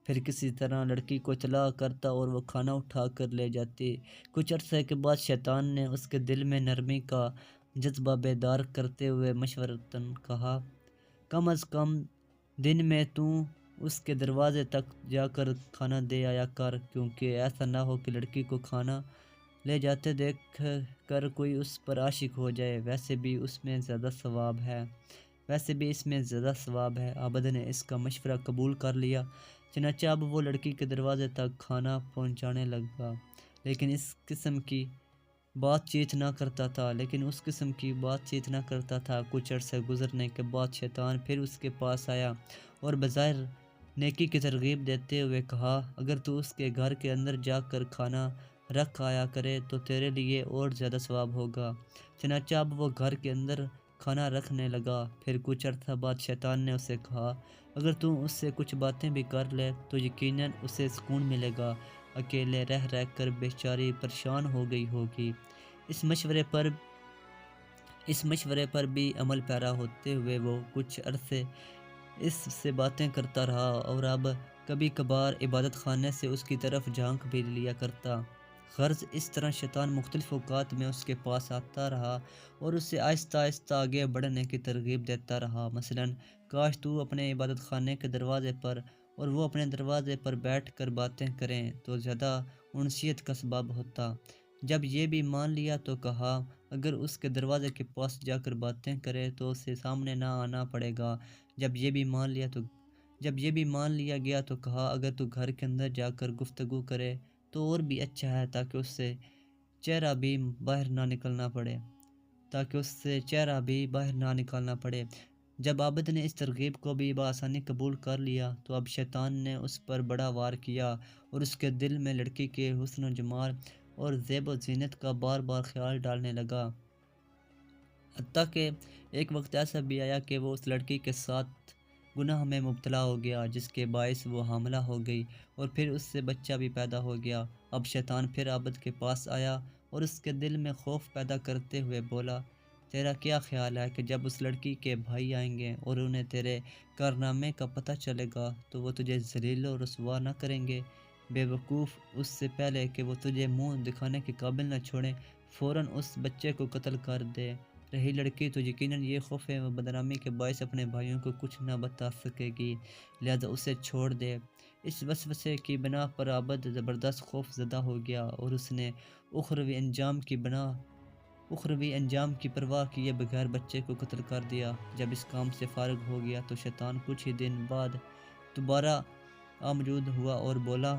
[SPEAKER 2] پھر کسی طرح لڑکی کو اطلاع کرتا اور وہ کھانا اٹھا کر لے جاتی۔ کچھ عرصے کے بعد شیطان نے اس کے دل میں نرمی کا جذبہ بیدار کرتے ہوئے مشورتاً کہا، کم از کم دن میں تو اس کے دروازے تک جا کر کھانا دے آیا کر، کیونکہ ایسا نہ ہو کہ لڑکی کو کھانا لے جاتے دیکھ کر کوئی اس پر عاشق ہو جائے، ویسے بھی اس میں زیادہ ثواب ہے۔ عابد نے اس کا مشورہ قبول کر لیا، چنانچہ اب وہ لڑکی کے دروازے تک کھانا پہنچانے لگا، لیکن اس قسم کی بات چیت نہ کرتا تھا۔ کچھ عرصے گزرنے کے بعد شیطان پھر اس کے پاس آیا اور بظاہر نیکی کی ترغیب دیتے ہوئے کہا، اگر تو اس کے گھر کے اندر جا کر کھانا رکھ آیا کرے تو تیرے لیے اور زیادہ ثواب ہوگا۔ چنانچہ اب وہ گھر کے اندر کھانا رکھنے لگا۔ پھر کچھ عرصہ بعد شیطان نے اسے کہا، اگر تو اس سے کچھ باتیں بھی کر لے تو یقیناً اسے سکون ملے گا، اکیلے رہ کر بیچاری پریشان ہو گئی ہوگی۔ اس مشورے پر بھی عمل پیرا ہوتے ہوئے وہ کچھ عرصے اس سے باتیں کرتا رہا اور اب کبھی کبھار عبادت خانے سے اس کی طرف جھانک بھی لیا کرتا۔ غرض اس طرح شیطان مختلف اوقات میں اس کے پاس آتا رہا اور اسے آہستہ آہستہ آگے بڑھنے کی ترغیب دیتا رہا۔ مثلاً، کاش تو اپنے عبادت خانے کے دروازے پر اور وہ اپنے دروازے پر بیٹھ کر باتیں کریں تو زیادہ انسیت کا سبب ہوتا۔ جب یہ بھی مان لیا تو کہا، اگر اس کے دروازے کے پاس جا کر باتیں کرے تو اسے سامنے نہ آنا پڑے گا۔ جب یہ بھی مان لیا گیا تو کہا، اگر تو گھر کے اندر جا کر گفتگو کرے تو اور بھی اچھا ہے، تاکہ اس سے چہرہ بھی باہر نہ نکالنا پڑے۔ جب عابد نے اس ترغیب کو بھی بآسانی قبول کر لیا تو اب شیطان نے اس پر بڑا وار کیا اور اس کے دل میں لڑکی کے حسن و جمال اور زیب و زینت کا بار بار خیال ڈالنے لگا، حتیٰ کہ ایک وقت ایسا بھی آیا کہ وہ اس لڑکی کے ساتھ گناہ میں مبتلا ہو گیا، جس کے باعث وہ حاملہ ہو گئی اور پھر اس سے بچہ بھی پیدا ہو گیا۔ اب شیطان پھر عابد کے پاس آیا اور اس کے دل میں خوف پیدا کرتے ہوئے بولا، تیرا کیا خیال ہے کہ جب اس لڑکی کے بھائی آئیں گے اور انہیں تیرے کارنامے کا پتہ چلے گا تو وہ تجھے ذلیل و رسوا نہ کریں گے؟ بے وقوف، اس سے پہلے کہ وہ تجھے منہ دکھانے کے قابل نہ چھوڑیں، فوراً اس بچے کو قتل کر دے۔ رہی لڑکی تو یقیناً یہ خوف و بدنامی کے باعث اپنے بھائیوں کو کچھ نہ بتا سکے گی، لہذا اسے چھوڑ دے۔ اس وسوسے کی بنا پر عابد زبردست خوف زدہ ہو گیا اور اس نے اخروی انجام کی پرواہ کیے بغیر بچے کو قتل کر دیا۔ جب اس کام سے فارغ ہو گیا تو شیطان کچھ ہی دن بعد دوبارہ موجود ہوا اور بولا،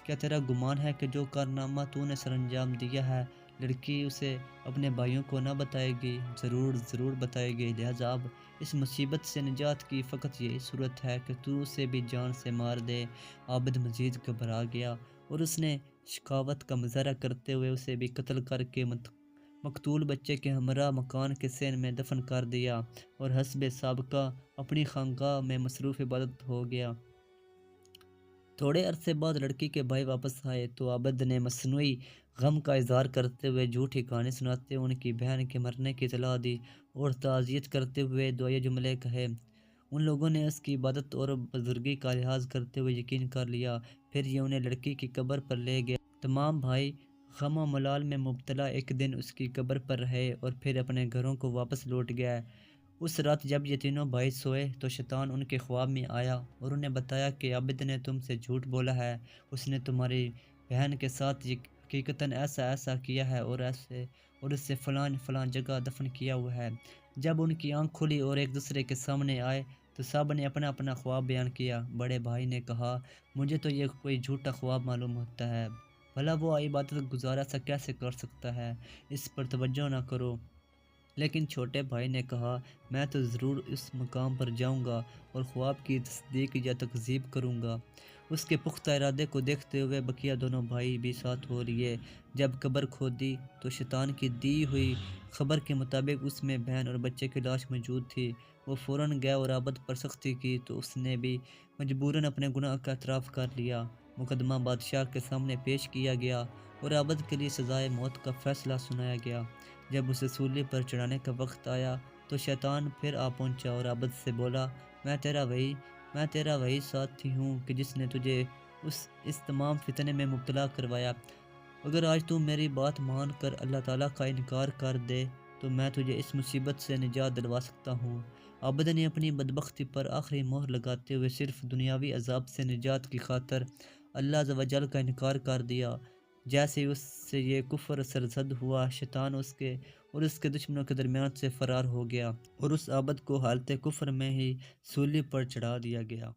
[SPEAKER 2] کیا تیرا گمان ہے کہ جو کارنامہ تو نے سر انجام دیا ہے، لڑکی اسے اپنے بھائیوں کو نہ بتائے گی، ضرور بتائے گی، لہٰذا اب اس مصیبت سے نجات کی فقط یہی صورت ہے کہ تو اسے بھی جان سے مار دے۔ عابد مزید گھبرا گیا اور اس نے شقاوت کا مظاہرہ کرتے ہوئے اسے بھی قتل کر کے مقتول بچے کے ہمراہ مکان کے سین میں دفن کر دیا اور حسب سابقہ اپنی خانقاہ میں مصروف عبادت ہو گیا۔ تھوڑے عرصے بعد لڑکی کے بھائی واپس آئے تو عابد نے مصنوعی غم کا اظہار کرتے ہوئے جھوٹی کہانی سناتے ان کی بہن کے مرنے کی اطلاع دی اور تعزیت کرتے ہوئے دعائے جملے کہے۔ ان لوگوں نے اس کی عبادت اور بزرگی کا لحاظ کرتے ہوئے یقین کر لیا۔ پھر یہ انہیں لڑکی کی قبر پر لے گیا۔ تمام بھائی غم و ملال میں مبتلا ایک دن اس کی قبر پر رہے اور پھر اپنے گھروں کو واپس لوٹ گئے۔ اس رات جب یہ تینوں بھائی سوئے تو شیطان ان کے خواب میں آیا اور انہیں بتایا کہ عابد نے تم سے جھوٹ بولا ہے، اس نے تمہاری بہن کے ساتھ حقیقتاً ایسا کیا ہے اور اسے فلاں جگہ دفن کیا ہوا ہے۔ جب ان کی آنکھ کھلی اور ایک دوسرے کے سامنے آئے تو سب نے اپنا اپنا خواب بیان کیا۔ بڑے بھائی نے کہا، مجھے تو یہ کوئی جھوٹا خواب معلوم ہوتا ہے، بھلا وہ عبادت گزار ایسا کیسے کر سکتا ہے، اس پر توجہ نہ کرو۔ لیکن چھوٹے بھائی نے کہا، میں تو ضرور اس مقام پر جاؤں گا اور خواب کی تصدیق یا تکذیب کروں گا۔ اس کے پختہ ارادے کو دیکھتے ہوئے بقیہ دونوں بھائی بھی ساتھ ہو لیے۔ جب قبر کھودی تو شیطان کی دی ہوئی خبر کے مطابق اس میں بہن اور بچے کی لاش موجود تھی۔ وہ فوراً گیا اور عابد پر سختی کی تو اس نے بھی مجبوراً اپنے گناہ کا اعتراف کر لیا۔ مقدمہ بادشاہ کے سامنے پیش کیا گیا اور عابد کے لیے سزائے موت کا فیصلہ سنایا گیا۔ جب اسے سولی پر چڑھانے کا وقت آیا تو شیطان پھر آ پہنچا اور عابد سے بولا، میں تیرا وہی ساتھی ہوں کہ جس نے تجھے اس تمام فتنے میں مبتلا کروایا۔ اگر آج تو میری بات مان کر اللہ تعالیٰ کا انکار کر دے تو میں تجھے اس مصیبت سے نجات دلوا سکتا ہوں۔ عابد نے اپنی بدبختی پر آخری مہر لگاتے ہوئے صرف دنیاوی عذاب سے نجات کی خاطر اللہ عز و جل کا انکار کر دیا۔ جیسے ہی اس سے یہ کفر سرزد ہوا، شیطان اس کے دشمنوں کے درمیان سے فرار ہو گیا اور اس عابد کو حالت کفر میں ہی سولی پر چڑھا دیا گیا۔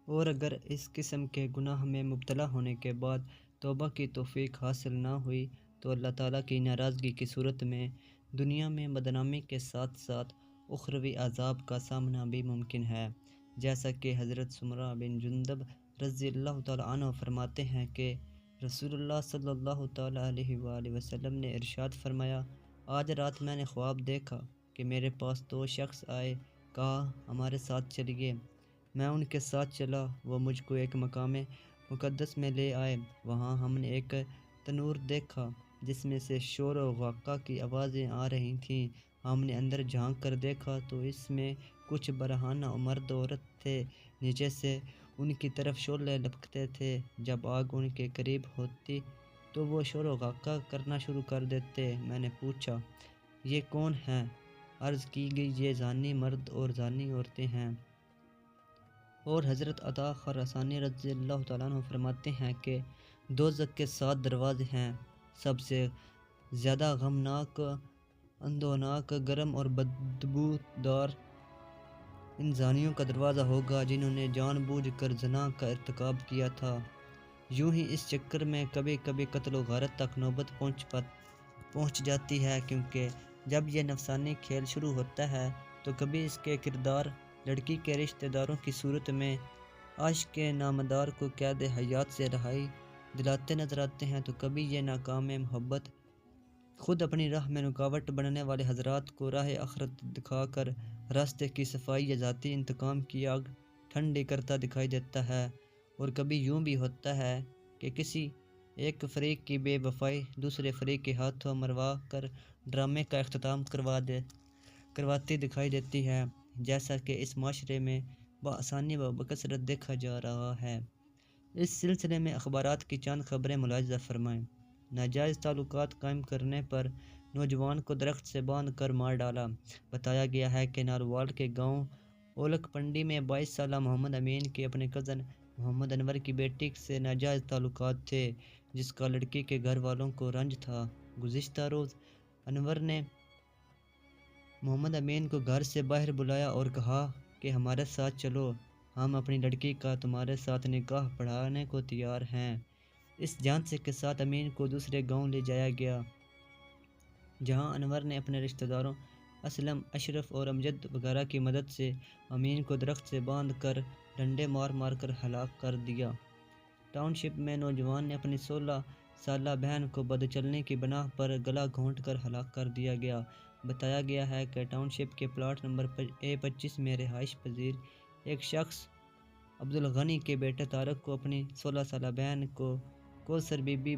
[SPEAKER 1] اور اگر اس قسم کے گناہ میں مبتلا ہونے کے بعد توبہ کی توفیق حاصل نہ ہوئی تو اللہ تعالیٰ کی ناراضگی کی صورت میں دنیا میں بدنامی کے ساتھ ساتھ اخروی عذاب کا سامنا بھی ممکن ہے۔ جیسا کہ حضرت سمرہ بن جندب رضی اللہ تعالیٰ عنہ فرماتے ہیں کہ رسول اللہ صلی اللہ تعالیٰ علیہ وآلہ وسلم نے ارشاد فرمایا، آج رات میں نے خواب دیکھا کہ میرے پاس دو شخص آئے، کہا ہمارے ساتھ چلیے۔ میں ان کے ساتھ چلا، وہ مجھ کو ایک مقام مقدس میں لے آئے۔ وہاں ہم نے ایک تنور دیکھا جس میں سے شور و غوغا کی آوازیں آ رہی تھیں۔ ہم نے اندر جھانک کر دیکھا تو اس میں کچھ برہنہ مرد عورت تھے، نیچے سے ان کی طرف شعلے لپکتے تھے۔ جب آگ ان کے قریب ہوتی تو وہ شور و غوغا کرنا شروع کر دیتے۔ میں نے پوچھا، یہ کون ہیں؟ عرض کی گئی، یہ زانی مرد اور زانی عورتیں ہیں۔ اور حضرت عطا خراسانی رضی اللہ تعالیٰ عنہ فرماتے ہیں کہ دوزخ کے 7 دروازے ہیں، سب سے زیادہ غمناک، اندوناک، گرم اور بدبودار ان زانیوں کا دروازہ ہوگا جنہوں نے جان بوجھ کر زنا کا ارتکاب کیا تھا۔ یوں ہی اس چکر میں کبھی کبھی قتل و غارت تک نوبت پہنچ جاتی ہے، کیونکہ جب یہ نفسانی کھیل شروع ہوتا ہے تو کبھی اس کے کردار لڑکی کے رشتہ داروں کی صورت میں عاشق کے نامدار کو قید حیات سے رہائی دلاتے نظر آتے ہیں، تو کبھی یہ ناکام محبت خود اپنی راہ میں رکاوٹ بننے والے حضرات کو راہ آخرت دکھا کر راستے کی صفائی یا ذاتی انتقام کی آگ ٹھنڈی کرتا دکھائی دیتا ہے، اور کبھی یوں بھی ہوتا ہے کہ کسی ایک فریق کی بے وفائی دوسرے فریق کے ہاتھوں مروا کر ڈرامے کا اختتام کرواتی دکھائی دیتی ہے، جیسا کہ اس معاشرے میں بآسانی و بکثرت دیکھا جا رہا ہے۔ اس سلسلے میں اخبارات کی چند خبریں ملاحظہ فرمائیں۔ ناجائز تعلقات قائم کرنے پر نوجوان کو درخت سے باندھ کر مار ڈالا۔ بتایا گیا ہے کہ ناروال کے گاؤں اولک پنڈی میں 22 سالہ محمد امین کے اپنے کزن محمد انور کی بیٹی سے ناجائز تعلقات تھے، جس کا لڑکی کے گھر والوں کو رنج تھا۔ گزشتہ روز انور نے محمد امین کو گھر سے باہر بلایا اور کہا کہ ہمارے ساتھ چلو، ہم اپنی لڑکی کا تمہارے ساتھ نکاح پڑھانے کو تیار ہیں۔ اس جھانسے کے ساتھ امین کو دوسرے گاؤں لے جایا گیا، جہاں انور نے اپنے رشتہ داروں اسلم، اشرف اور امجد وغیرہ کی مدد سے امین کو درخت سے باندھ کر ڈنڈے مار مار کر ہلاک کر دیا۔ ٹاؤن شپ میں نوجوان نے اپنی 16 سالہ بہن کو بدچلنے کی بنا پر گلا گھونٹ کر ہلاک کر دیا گیا۔ بتایا گیا ہے کہ ٹاؤن شپ کے پلاٹ نمبر A25 میں رہائش پذیر ایک شخص عبدالغنی کے بیٹے طارق کو اپنی 16 سالہ بہن کو کوثر بی بی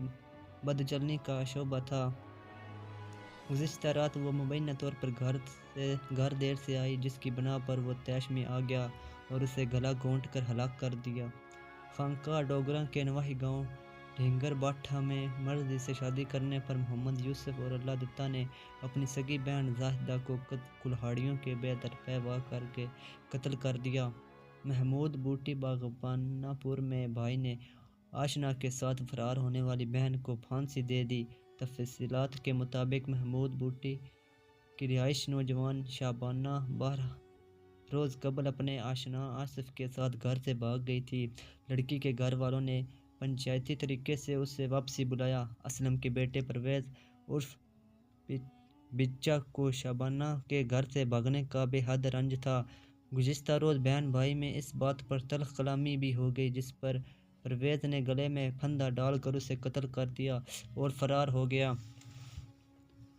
[SPEAKER 1] بدچلنی کا شبہ تھا۔ گزشتہ رات وہ مبینہ طور پر گھر دیر سے آئی، جس کی بنا پر وہ طیش میں آ گیا اور اسے گلا گھونٹ کر ہلاک کر دیا۔ خانقاہ ڈوگراں کے نواحی گاؤں ڈھینگر باٹھا میں مرضی سے شادی کرنے پر محمد یوسف اور اللہ دتہ نے اپنی سگی بہن زاہدہ کو کلہاڑیوں کے بے طرفہ واہ کر کے قتل کر دیا۔ محمود بوٹی باغبانہ پور میں بھائی نے آشنا کے ساتھ فرار ہونے والی بہن کو پھانسی دے دی۔ تفصیلات کے مطابق محمود بوٹی کی رہائش نوجوان شابانہ 12 روز قبل اپنے آشنا آصف کے ساتھ گھر سے بھاگ گئی تھی۔ لڑکی کے گھر والوں نے پنچایتی طریقے سے اسے واپسی بلایا۔ اسلم کے بیٹے پرویز عرف بچہ کو شابانہ کے گھر سے بھاگنے کا بے حد رنج تھا۔ گزشتہ روز بہن بھائی میں اس بات پر تلخ کلامی بھی ہو گئی، جس پر پرویز نے گلے میں پھندا ڈال کر اسے قتل کر دیا اور فرار ہو گیا۔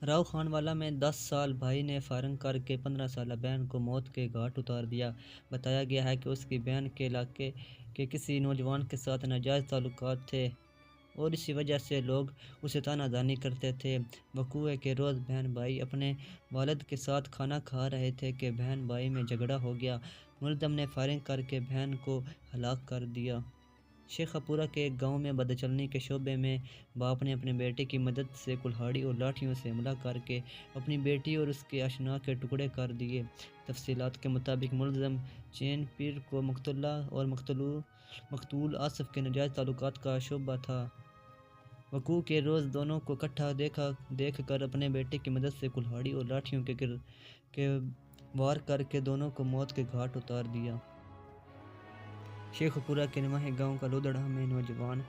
[SPEAKER 1] راؤ خان والا میں 10 سال بھائی نے فائرنگ کر کے 15 سالہ بہن کو موت کے گھاٹ اتار دیا۔ بتایا گیا ہے کہ اس کی بہن کے علاقے کے کسی نوجوان کے ساتھ ناجائز تعلقات تھے اور اسی وجہ سے لوگ اسے طعنہ دانی کرتے تھے۔ وقوعے کے روز بہن بھائی اپنے والد کے ساتھ کھانا کھا رہے تھے کہ بہن بھائی میں جھگڑا ہو گیا۔ ملزم نے فائرنگ کر کے بہن کو ہلاک کر دیا۔ شیخا پورہ کے ایک گاؤں میں بدچلنی کے شبے میں باپ نے اپنے بیٹے کی مدد سے کلہاڑی اور لاٹھیوں سے حملہ کر کے اپنی بیٹی اور اس کے آشنا کے ٹکڑے کر دیے۔ تفصیلات کے مطابق ملزم چین پیر کو مقتولہ اور مقتول آصف کے ناجائز تعلقات کا شبہ تھا۔ وقوع کے روز دونوں کو اکٹھا دیکھ کر اپنے بیٹے کی مدد سے کلہاڑی اور لاٹھیوں کے وار کر کے دونوں کو موت کے گھاٹ اتار دیا۔ شیخ پورہ کے نواحی گاؤں کالودڑا میں نوجوان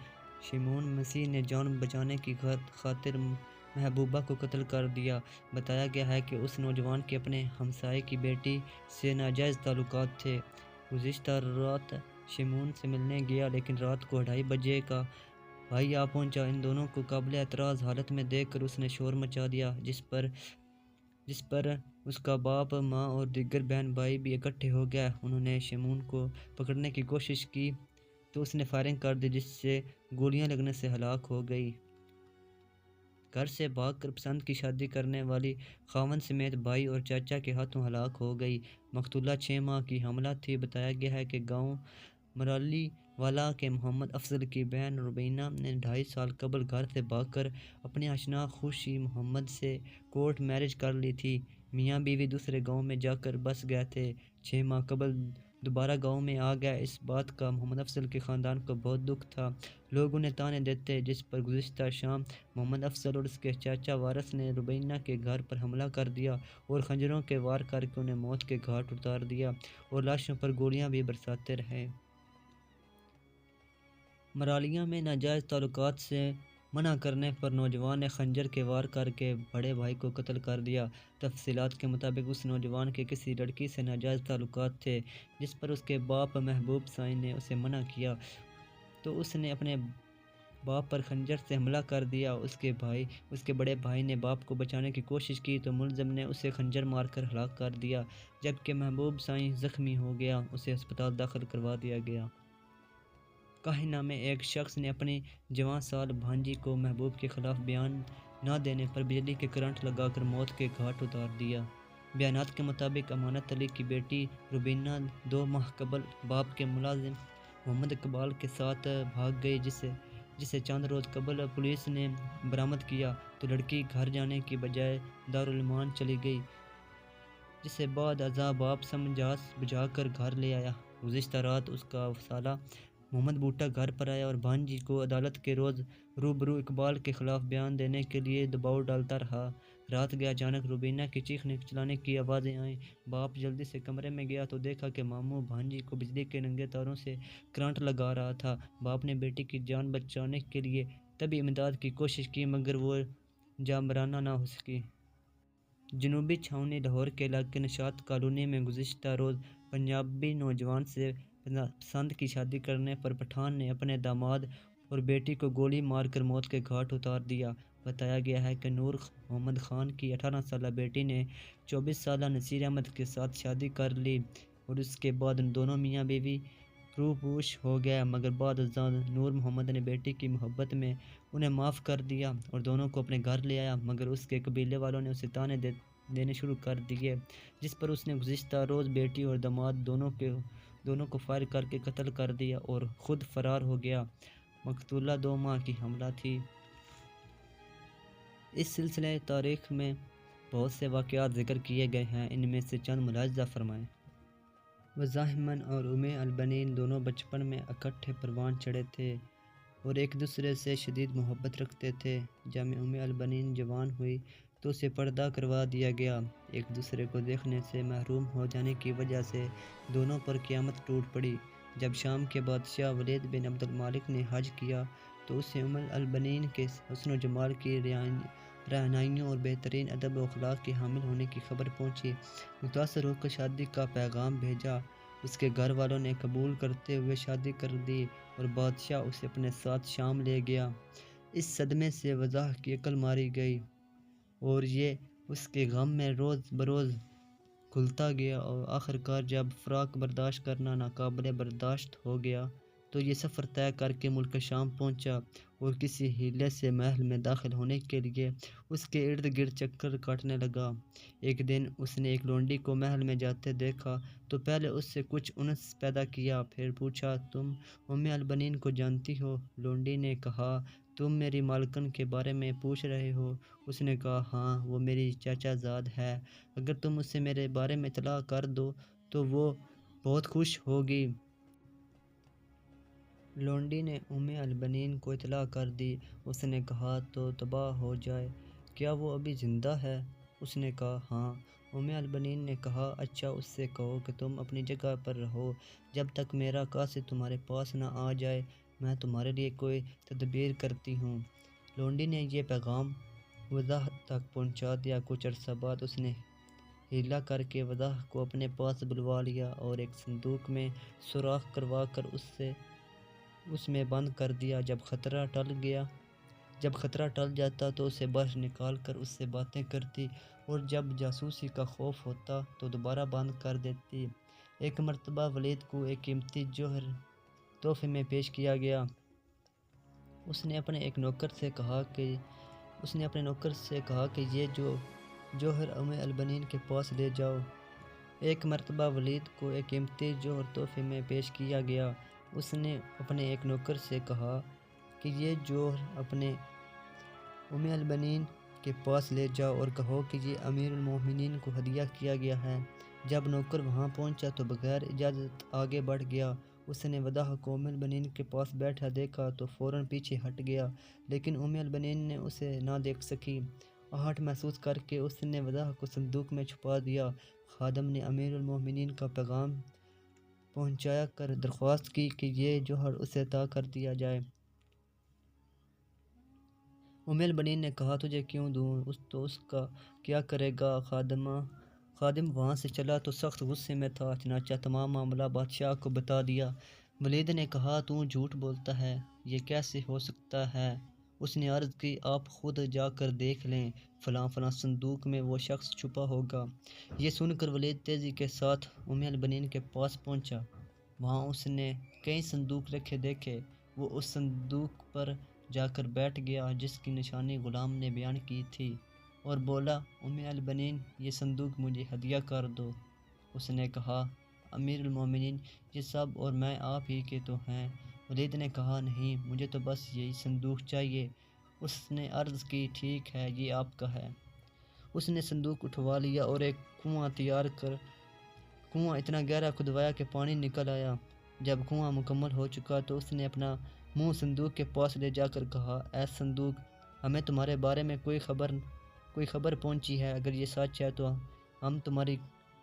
[SPEAKER 1] شمعون مسیح نے جان بچانے کی خاطر محبوبہ کو قتل کر دیا۔ بتایا گیا ہے کہ اس نوجوان کے اپنے ہمسائے کی بیٹی سے ناجائز تعلقات تھے۔ گزشتہ رات شمعون سے ملنے گیا، لیکن رات کو 2:30 بجے کا بھائی آ پہنچا۔ ان دونوں کو قابل اعتراض حالت میں دیکھ کر اس نے شور مچا دیا، جس پر اس کا باپ، ماں اور دیگر بہن بھائی بھی اکٹھے ہو گئے۔ انہوں نے شمعون کو پکڑنے کی کوشش کی تو اس نے فائرنگ کر دی، جس سے گولیاں لگنے سے ہلاک ہو گئی۔ گھر سے بھاگ کر پسند کی شادی کرنے والی خاوند سمیت بھائی اور چاچا کے ہاتھوں ہلاک ہو گئی۔ مقتولہ 6 ماہ کی حاملہ تھی۔ بتایا گیا ہے کہ گاؤں مرالی والا کے محمد افضل کی بہن ربینہ نے 2.5 سال قبل گھر سے بھاگ کر اپنے آشنا خوشی محمد سے کورٹ میرج کر لی تھی۔ میاں بیوی دوسرے گاؤں میں جا کر بس گئے تھے۔ 6 ماہ قبل دوبارہ گاؤں میں آ گئے۔ اس بات کا محمد افضل کے خاندان کو بہت دکھ تھا۔ لوگ انہیں طعنے دیتے، جس پر گزشتہ شام محمد افضل اور اس کے چاچا وارث نے ربینہ کے گھر پر حملہ کر دیا اور خنجروں کے وار کر کے انہیں موت کے گھاٹ اتار دیا اور لاشوں پر گولیاں بھی برساتے رہے۔ مرالیہ میں ناجائز تعلقات سے منع کرنے پر نوجوان نے خنجر کے وار کر کے بڑے بھائی کو قتل کر دیا۔ تفصیلات کے مطابق اس نوجوان کے کسی لڑکی سے ناجائز تعلقات تھے، جس پر اس کے باپ محبوب سائیں نے اسے منع کیا تو اس نے اپنے باپ پر خنجر سے حملہ کر دیا۔ اس کے بڑے بھائی نے باپ کو بچانے کی کوشش کی تو ملزم نے اسے خنجر مار کر ہلاک کر دیا، جبکہ محبوب سائیں زخمی ہو گیا۔ اسے ہسپتال داخل کروا دیا گیا۔ کاہنہ میں ایک شخص نے اپنی جوان سال بھانجی کو محبوب کے خلاف بیان نہ دینے پر بجلی کے کرنٹ لگا کر موت کے گھاٹ اتار دیا۔ بیانات کے مطابق امانت علی کی بیٹی ربینہ 2 ماہ قبل باپ کے ملازم محمد اقبال کے ساتھ بھاگ گئی، جسے چند روز قبل پولیس نے برآمد کیا تو لڑکی گھر جانے کی بجائے دارالایمان چلی گئی، جسے بعد ازاں باپ سمجھا بجھا کر گھر لے آیا۔ گزشتہ رات اس کا سالہ محمد بوٹا گھر پر آیا اور بھانجی کو عدالت کے روبرو اقبال کے خلاف بیان دینے کے لیے دباؤ ڈالتا رہا۔ رات گیا اچانک روبینہ کی چیخنے چلانے کی آوازیں آئیں۔ باپ جلدی سے کمرے میں گیا تو دیکھا کہ ماموں بھانجی کو بجلی کے ننگے تاروں سے کرنٹ لگا رہا تھا۔ باپ نے بیٹی کی جان بچانے کے لیے طبی امداد کی کوشش کی مگر وہ جانبرانہ نہ ہو سکی۔ جنوبی چھاؤنی لاہور کے علاقے نشاط کالونی میں گزشتہ روز پنجابی نوجوان سے پسند کی شادی کرنے پر پٹھان نے اپنے داماد اور بیٹی کو گولی مار کر موت کے گھاٹ اتار دیا۔ بتایا گیا ہے کہ نور محمد خان کی 18 سالہ بیٹی نے 24 سالہ نصیر احمد کے ساتھ شادی کر لی اور اس کے بعد دونوں میاں بیوی روپوش ہو گئے مگر بعد ازاں نور محمد نے بیٹی کی محبت میں انہیں معاف کر دیا اور دونوں کو اپنے گھر لے آیا مگر اس کے قبیلے والوں نے اسے تانے دینے شروع کر دیے جس پر اس نے گزشتہ روز بیٹی اور داماد دونوں کو فائر کر کے قتل کر دیا اور خود فرار ہو گیا۔ مقتولہ 2 ماہ کی حاملہ تھی۔ اس سلسلے تاریخ میں بہت سے واقعات ذکر کیے گئے ہیں، ان میں سے چند ملاحظہ فرمائیں۔ وزاحمن اور البنین دونوں بچپن میں اکٹھے پروان چڑھے تھے اور ایک دوسرے سے شدید محبت رکھتے تھے۔ جب البنین جوان ہوئی تو اسے پردہ کروا دیا گیا۔ ایک دوسرے کو دیکھنے سے محروم ہو جانے کی وجہ سے دونوں پر قیامت ٹوٹ پڑی۔ جب شام کے بادشاہ ولید بن عبد الملک نے حج کیا تو اسے البنین کے حسن و جمال کی رعنائیوں اور بہترین ادب و اخلاق کے حامل ہونے کی خبر پہنچی۔ متاثر ہو کر شادی کا پیغام بھیجا۔ اس کے گھر والوں نے قبول کرتے ہوئے شادی کر دی اور بادشاہ اسے اپنے ساتھ شام لے گیا۔ اس صدمے سے وضاح کی عقل ماری گئی اور یہ اس کے غم میں روز بروز گھلتا گیا اور آخرکار جب فراق برداشت کرنا ناقابل برداشت ہو گیا تو یہ سفر طے کر کے ملک شام پہنچا اور کسی ہیلے سے محل میں داخل ہونے کے لیے اس کے ارد گرد چکر کاٹنے لگا۔ ایک دن اس نے ایک لونڈی کو محل میں جاتے دیکھا تو پہلے اس سے کچھ انس پیدا کیا، پھر پوچھا تم البنین کو جانتی ہو؟ لونڈی نے کہا تم میری مالکن کے بارے میں پوچھ رہے ہو؟ اس نے کہا ہاں وہ میری چاچا زاد ہے، اگر تم اسے میرے بارے میں اطلاع کر دو تو وہ بہت خوش ہوگی۔ لونڈی نے البنین کو اطلاع کر دی۔ اس نے کہا تو تباہ ہو جائے، کیا وہ ابھی زندہ ہے؟ اس نے کہا ہاں۔ البنین نے کہا اچھا اس سے کہو کہ تم اپنی جگہ پر رہو جب تک میرا قاصد تمہارے پاس نہ آ جائے، میں تمہارے لیے کوئی تدبیر کرتی ہوں۔ لونڈی نے یہ پیغام وضاح تک پہنچا دیا۔ کچھ عرصہ بعد اس نے ہیلا کر کے وضاح کو اپنے پاس بلوا لیا اور ایک صندوق میں سوراخ کروا کر اس میں بند کر دیا۔ جب خطرہ ٹل جاتا تو اسے باہر نکال کر اس سے باتیں کرتی اور جب جاسوسی کا خوف ہوتا تو دوبارہ بند کر دیتی۔ ایک مرتبہ ولید کو ایک قیمتی جوہر تحفے میں پیش کیا گیا۔ اس نے اپنے نوکر سے کہا کہ یہ جوہر البنین کے پاس لے جاؤ۔ ایک مرتبہ ولید کو ایک قیمتی جوہر تحفے میں پیش کیا گیا۔ اس نے اپنے ایک نوکر سے کہا کہ یہ جوہر اپنے البنین کے پاس لے جاؤ اور کہو کہ یہ امیر المومنین کو ہدیہ کیا گیا ہے۔ جب نوکر وہاں پہنچا تو بغیر اجازت آگے بڑھ گیا۔ اس نے وضاح کو البنین کے پاس بیٹھا دیکھا تو فوراً پیچھے ہٹ گیا، لیکن البنین نے اسے نہ دیکھ سکی۔ آہٹ محسوس کر کے اس نے وضاح کو صندوق میں چھپا دیا۔ خادم نے امیر المومنین کا پیغام پہنچا کر درخواست کی کہ یہ جوہر اسے عطا کر دیا جائے۔ البنین نے کہا تجھے کیوں دوں؟ تو اس کا کیا کرے گا؟ خادم وہاں سے چلا تو سخت غصے میں تھا، چنانچہ تمام معاملہ بادشاہ کو بتا دیا۔ ولید نے کہا تو جھوٹ بولتا ہے، یہ کیسے ہو سکتا ہے؟ اس نے عرض کی آپ خود جا کر دیکھ لیں، فلاں فلاں صندوق میں وہ شخص چھپا ہوگا۔ یہ سن کر ولید تیزی کے ساتھ البنین کے پاس پہنچا۔ وہاں اس نے کئی صندوق رکھے دیکھے۔ وہ اس صندوق پر جا کر بیٹھ گیا جس کی نشانی غلام نے بیان کی تھی اور بولا البنین یہ صندوق مجھے ہدیہ کر دو۔ اس نے کہا امیر المومنین یہ سب اور میں آپ ہی کے تو ہیں۔ ولید نے کہا نہیں، مجھے تو بس یہی صندوق چاہیے۔ اس نے عرض کی ٹھیک ہے یہ آپ کا ہے۔ اس نے صندوق اٹھوا لیا اور ایک کنواں تیار کر کنواں اتنا گہرا کھدوایا کہ پانی نکل آیا۔ جب کنواں مکمل ہو چکا تو اس نے اپنا منہ صندوق کے پاس لے جا کر کہا اے صندوق، ہمیں تمہارے بارے میں کوئی خبر کوئی خبر پہنچی ہے، اگر یہ سچ ہے تو ہم تمہاری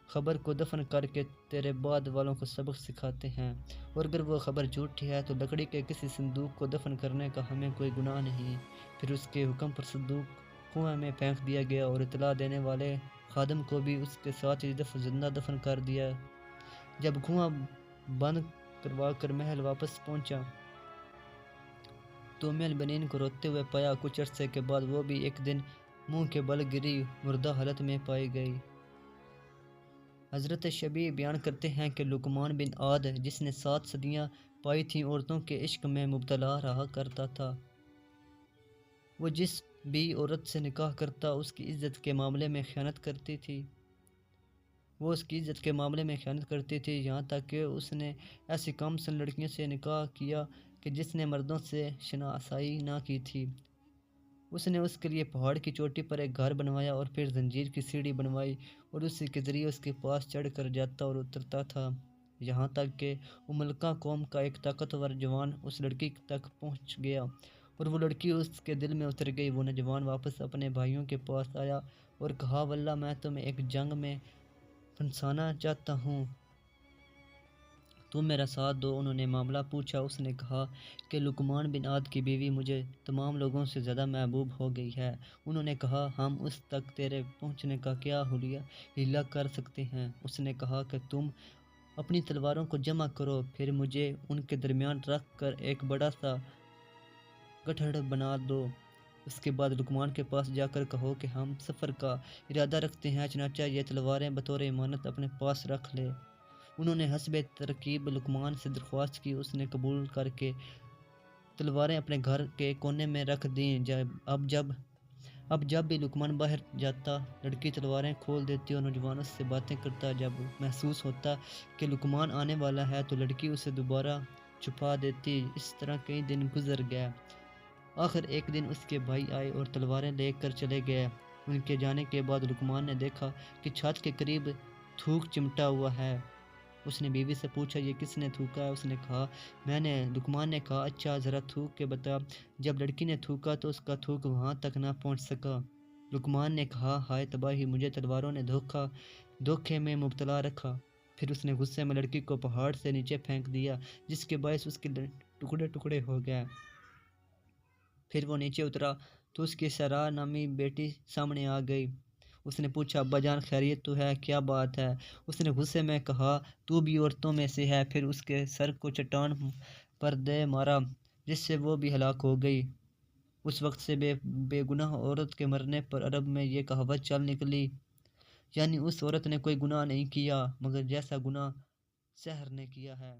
[SPEAKER 1] خبر کو دفن کر کے تیرے بعد والوں کو سبق سکھاتے ہیں، اور اگر وہ خبر جھوٹی ہے تو لکڑی کے کسی صندوق کو دفن کرنے کا ہمیں کوئی گناہ نہیں۔ پھر اس کے حکم پر صندوق کنویں میں پھینک دیا گیا، اور اطلاع دینے والے خادم کو بھی اس کے ساتھ ہی زندہ دفن کر دیا۔ جب کنواں بند کروا کر محل واپس پہنچا تو محل بنین کو روتے ہوئے پایا۔ کچھ عرصے کے بعد وہ بھی ایک دن منہ کے بل گری مردہ حالت میں پائی گئی۔ حضرت شبی بیان کرتے ہیں کہ لقمان بن عاد، جس نے 7 صدیاں پائی تھیں، عورتوں کے عشق میں مبتلا رہا کرتا تھا۔ وہ جس بھی عورت سے نکاح کرتا اس کی عزت کے معاملے میں خیانت کرتی تھی۔ یہاں تک کہ اس نے ایسی کم سن لڑکیوں سے نکاح کیا کہ جس نے مردوں سے شناسائی نہ کی تھی۔ اس نے اس کے لیے پہاڑ کی چوٹی پر ایک گھر بنوایا اور پھر زنجیر کی سیڑھی بنوائی اور اسی کے ذریعے اس کے پاس چڑھ کر جاتا اور اترتا تھا، یہاں تک کہ املکا قوم کا ایک طاقتور جوان اس لڑکی تک پہنچ گیا اور وہ لڑکی اس کے دل میں اتر گئی۔ وہ نوجوان واپس اپنے بھائیوں کے پاس آیا اور کہا، واللہ میں تمہیں ایک جنگ میں پھنسانا چاہتا ہوں، تم میرا ساتھ دو۔ انہوں نے معاملہ پوچھا۔ اس نے کہا کہ لقمان بن عاد کی بیوی مجھے تمام لوگوں سے زیادہ محبوب ہو گئی ہے۔ انہوں نے کہا، ہم اس تک تیرے پہنچنے کا کیا ہیلا کر سکتے ہیں؟ اس نے کہا کہ تم اپنی تلواروں کو جمع کرو، پھر مجھے ان کے درمیان رکھ کر ایک بڑا سا گٹھڑ بنا دو۔ اس کے بعد لقمان کے پاس جا کر کہو کہ ہم سفر کا ارادہ رکھتے ہیں، چنانچہ یہ تلواریں بطور امانت اپنے پاس رکھ لے۔ انہوں نے حسب ترکیب لقمان سے درخواست کی، اس نے قبول کر کے تلواریں اپنے گھر کے کونے میں رکھ دیں۔ اب جب بھی لقمان باہر جاتا، لڑکی تلواریں کھول دیتی اور نوجوان اس سے باتیں کرتا۔ جب محسوس ہوتا کہ لقمان آنے والا ہے تو لڑکی اسے دوبارہ چھپا دیتی۔ اس طرح کئی دن گزر گئے۔ آخر ایک دن اس کے بھائی آئے اور تلواریں لے کر چلے گئے۔ ان کے جانے کے بعد لقمان نے دیکھا کہ چھت کے قریب تھوک چمٹا ہوا ہے۔ اس نے بیوی سے پوچھا، یہ کس نے تھوکا ہے؟ اس نے کہا، میں نے۔ لقمان نے کہا، اچھا ذرا تھوک کے بتا۔ جب لڑکی نے تھوکا تو اس کا تھوک وہاں تک نہ پہنچ سکا۔ لقمان نے کہا، ہائے تباہی، مجھے تلواروں نے دھوکے میں مبتلا رکھا۔ پھر اس نے غصے میں لڑکی کو پہاڑ سے نیچے پھینک دیا، جس کے باعث اس کے ٹکڑے ٹکڑے ہو گئے۔ پھر وہ نیچے اترا تو اس کی سارا نامی بیٹی سامنے آ گئی۔ اس نے پوچھا، ابا جان خیریت تو ہے؟ کیا بات ہے؟ اس نے غصے میں کہا، تو بھی عورتوں میں سے ہے۔ پھر اس کے سر کو چٹان پر دے مارا، جس سے وہ بھی ہلاک ہو گئی۔ اس وقت سے بے گناہ عورت کے مرنے پر عرب میں یہ کہاوت چل نکلی، یعنی اس عورت نے کوئی گناہ نہیں کیا مگر جیسا گناہ سحر نے کیا ہے۔